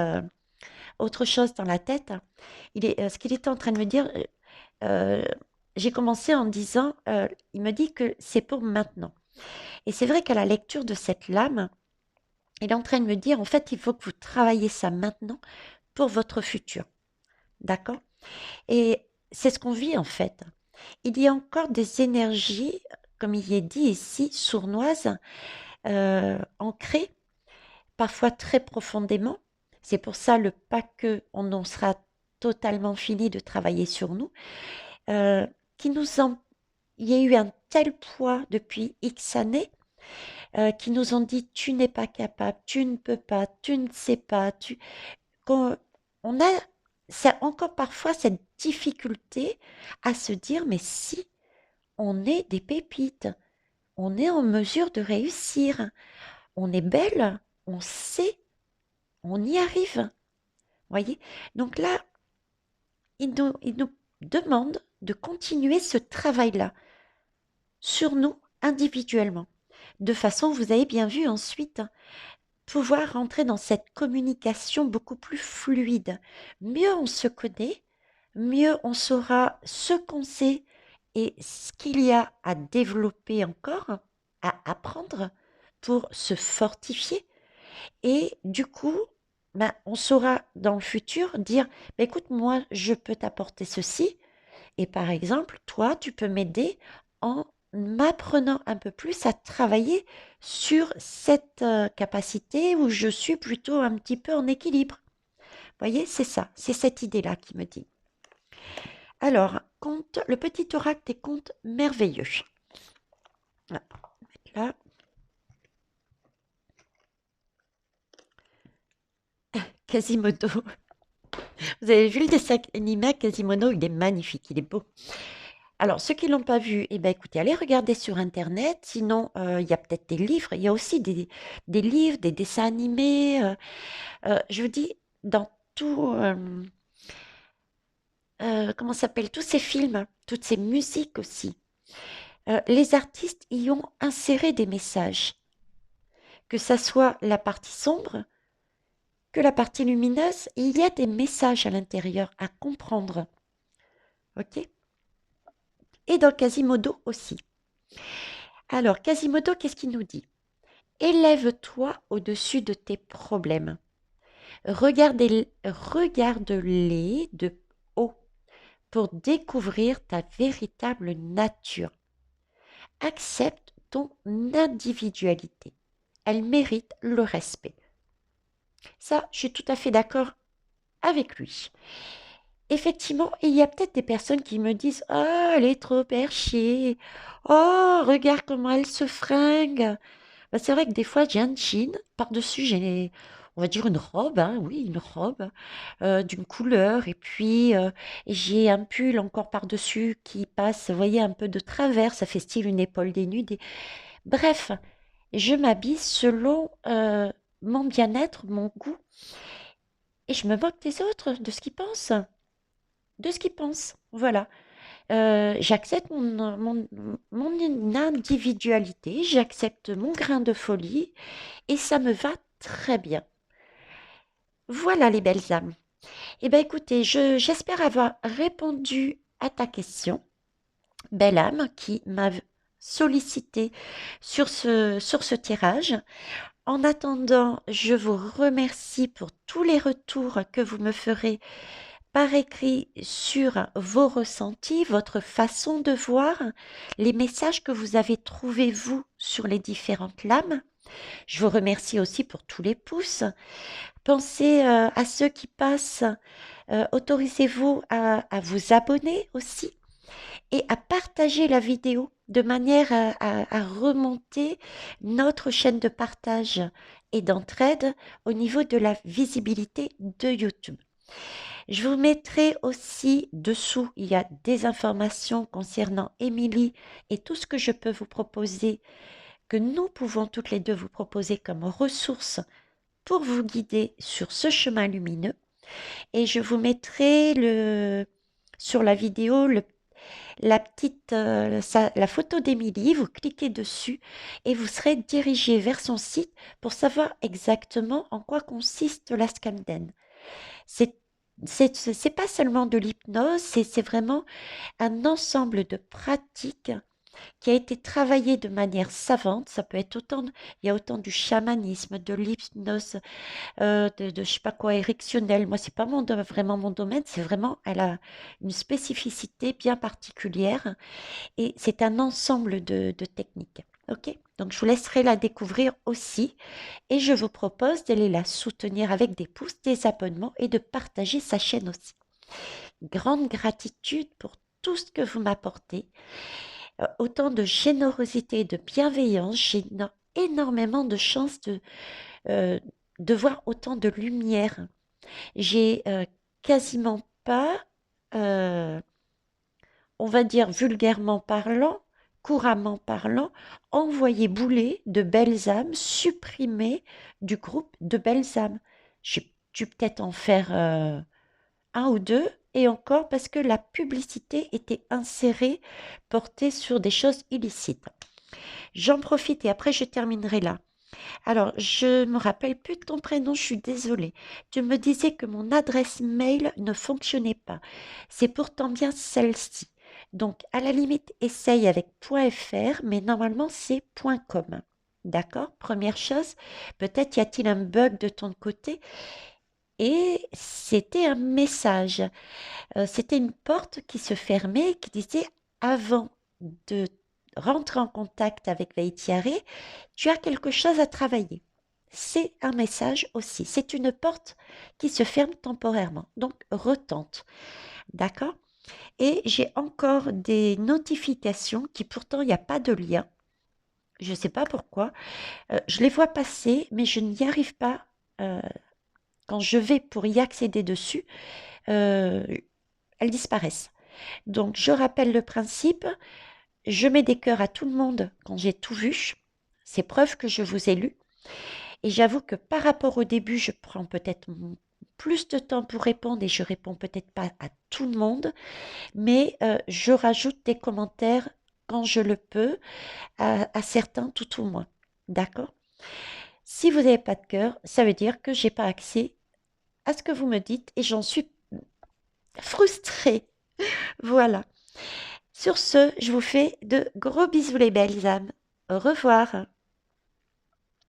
autre chose dans la tête. Ce qu'il était en train de me dire, euh, j'ai commencé en disant, il me dit que c'est pour maintenant. Et c'est vrai qu'à la lecture de cette lame, il est en train de me dire, en fait, il faut que vous travaillez ça maintenant pour votre futur. D'accord? Et c'est ce qu'on vit en fait. Il y a encore des énergies, comme il y est dit ici, sournoises, ancrées, parfois très profondément. C'est pour ça le pas que on en sera totalement fini de travailler sur nous, euh, qui nous ont, il y a eu un tel poids depuis X années, qui nous ont dit tu n'es pas capable, tu ne peux pas, tu ne sais pas, qu'on on a c'est encore parfois cette difficulté à se dire mais si on est des pépites, on est en mesure de réussir. On est belle, on sait, on y arrive. Voyez? Donc là, il nous demande de continuer ce travail-là sur nous individuellement. De façon, vous avez bien vu ensuite, pouvoir rentrer dans cette communication beaucoup plus fluide. Mieux on se connaît, mieux on saura ce qu'on sait et ce qu'il y a à développer encore, à apprendre pour se fortifier. Et du coup, ben, on saura dans le futur dire, ben, écoute, moi, je peux t'apporter ceci. Et par exemple, toi, tu peux m'aider en m'apprenant un peu plus à travailler sur cette capacité où je suis plutôt un petit peu en équilibre. Vous voyez, c'est ça, c'est cette idée-là qui me dit. Alors, conte, le petit oracle des contes merveilleux. Voilà, là, Quasimodo. Vous avez vu le dessin animé Quasimodo, il est magnifique, il est beau. Alors, ceux qui l'ont pas vu, eh ben, écoutez, allez regarder sur internet. Sinon, il y a peut-être des livres. Il y a aussi des livres, des dessins animés. Je vous dis, dans tout, comment ça s'appelle? Tous ces films, toutes ces musiques aussi. Les artistes y ont inséré des messages, que ça soit la partie sombre que la partie lumineuse. Il y a des messages à l'intérieur à comprendre. Ok? Et dans Quasimodo aussi. Alors, Quasimodo, qu'est-ce qu'il nous dit? Élève-toi au-dessus de tes problèmes. Regarde-les de haut pour découvrir ta véritable nature. Accepte ton individualité. Elle mérite le respect. Ça, je suis tout à fait d'accord avec lui. Effectivement, il y a peut-être des personnes qui me disent: «Oh, elle est trop perchée. Oh, regarde comment elle se fringue». Bah, c'est vrai que des fois, j'ai un jean, par-dessus, j'ai, on va dire une robe, hein, oui, une robe d'une couleur, et puis j'ai un pull encore par-dessus qui passe, vous voyez, un peu de travers, ça fait style une épaule dénudée. Bref, je m'habille selon mon bien-être, mon goût, et je me moque des autres, de ce qu'ils pensent, voilà. J'accepte mon individualité, j'accepte mon grain de folie, et ça me va très bien. Voilà les belles âmes. Eh bien écoutez, j'espère avoir répondu à ta question, belle âme, qui m'a sollicité sur ce tirage. En attendant, je vous remercie pour tous les retours que vous me ferez par écrit sur vos ressentis, votre façon de voir, les messages que vous avez trouvés, vous, sur les différentes lames. Je vous remercie aussi pour tous les pouces. Pensez à ceux qui passent. Autorisez-vous à vous abonner aussi et à partager la vidéo de manière à remonter notre chaîne de partage et d'entraide au niveau de la visibilité de YouTube. Je vous mettrai aussi dessous, il y a des informations concernant Émilie et tout ce que je peux vous proposer, que nous pouvons toutes les deux vous proposer comme ressources pour vous guider sur ce chemin lumineux. Et je vous mettrai sur la vidéo la photo d'Émilie. Vous cliquez dessus et vous serez dirigé vers son site pour savoir exactement en quoi consiste la Scamden. C'est c'est pas seulement de l'hypnose, c'est vraiment un ensemble de pratiques qui a été travaillé de manière savante. Ça peut être il y a autant du chamanisme, de l'hypnose, je sais pas quoi, érectionnelle. Moi, c'est pas vraiment mon domaine. C'est vraiment, elle a une spécificité bien particulière et c'est un ensemble de techniques. Ok? Donc, je vous laisserai la découvrir aussi et je vous propose d'aller la soutenir avec des pouces, des abonnements et de partager sa chaîne aussi. Grande gratitude pour tout ce que vous m'apportez. Autant de générosité et de bienveillance. J'ai énormément de chance euh, de voir autant de lumière. J'ai quasiment pas, on va dire vulgairement parlant, couramment parlant, envoyer bouler de belles âmes, supprimer du groupe de belles âmes. J'ai dû peut-être en faire un ou deux, et encore parce que la publicité était insérée, portée sur des choses illicites. J'en profite et après je terminerai là. Alors, je me rappelle plus de ton prénom, je suis désolée. Tu me disais que mon adresse mail ne fonctionnait pas. C'est pourtant bien celle-ci. Donc, à la limite, essaye avec .fr, mais normalement, c'est .com. D'accord? Première chose, peut-être y a-t-il un bug de ton côté. Et c'était un message. C'était une porte qui se fermait, qui disait avant de rentrer en contact avec Veitiare, tu as quelque chose à travailler. C'est un message aussi. C'est une porte qui se ferme temporairement. Donc, retente. D'accord? Et j'ai encore des notifications qui pourtant, il n'y a pas de lien. Je ne sais pas pourquoi. Je les vois passer, mais je n'y arrive pas. euh, Quand je vais pour y accéder dessus, euh, elles disparaissent. Donc, je rappelle le principe. Je mets des cœurs à tout le monde quand j'ai tout vu. C'est preuve que je vous ai lu. Et j'avoue que par rapport au début, je prends peut-être plus de temps pour répondre et je réponds peut-être pas à tout le monde, mais je rajoute des commentaires quand je le peux, à certains tout au moins. D'accord? Si vous n'avez pas de cœur, ça veut dire que j'ai pas accès à ce que vous me dites et j'en suis frustrée. Voilà. Sur ce, je vous fais de gros bisous les belles âmes. Au revoir.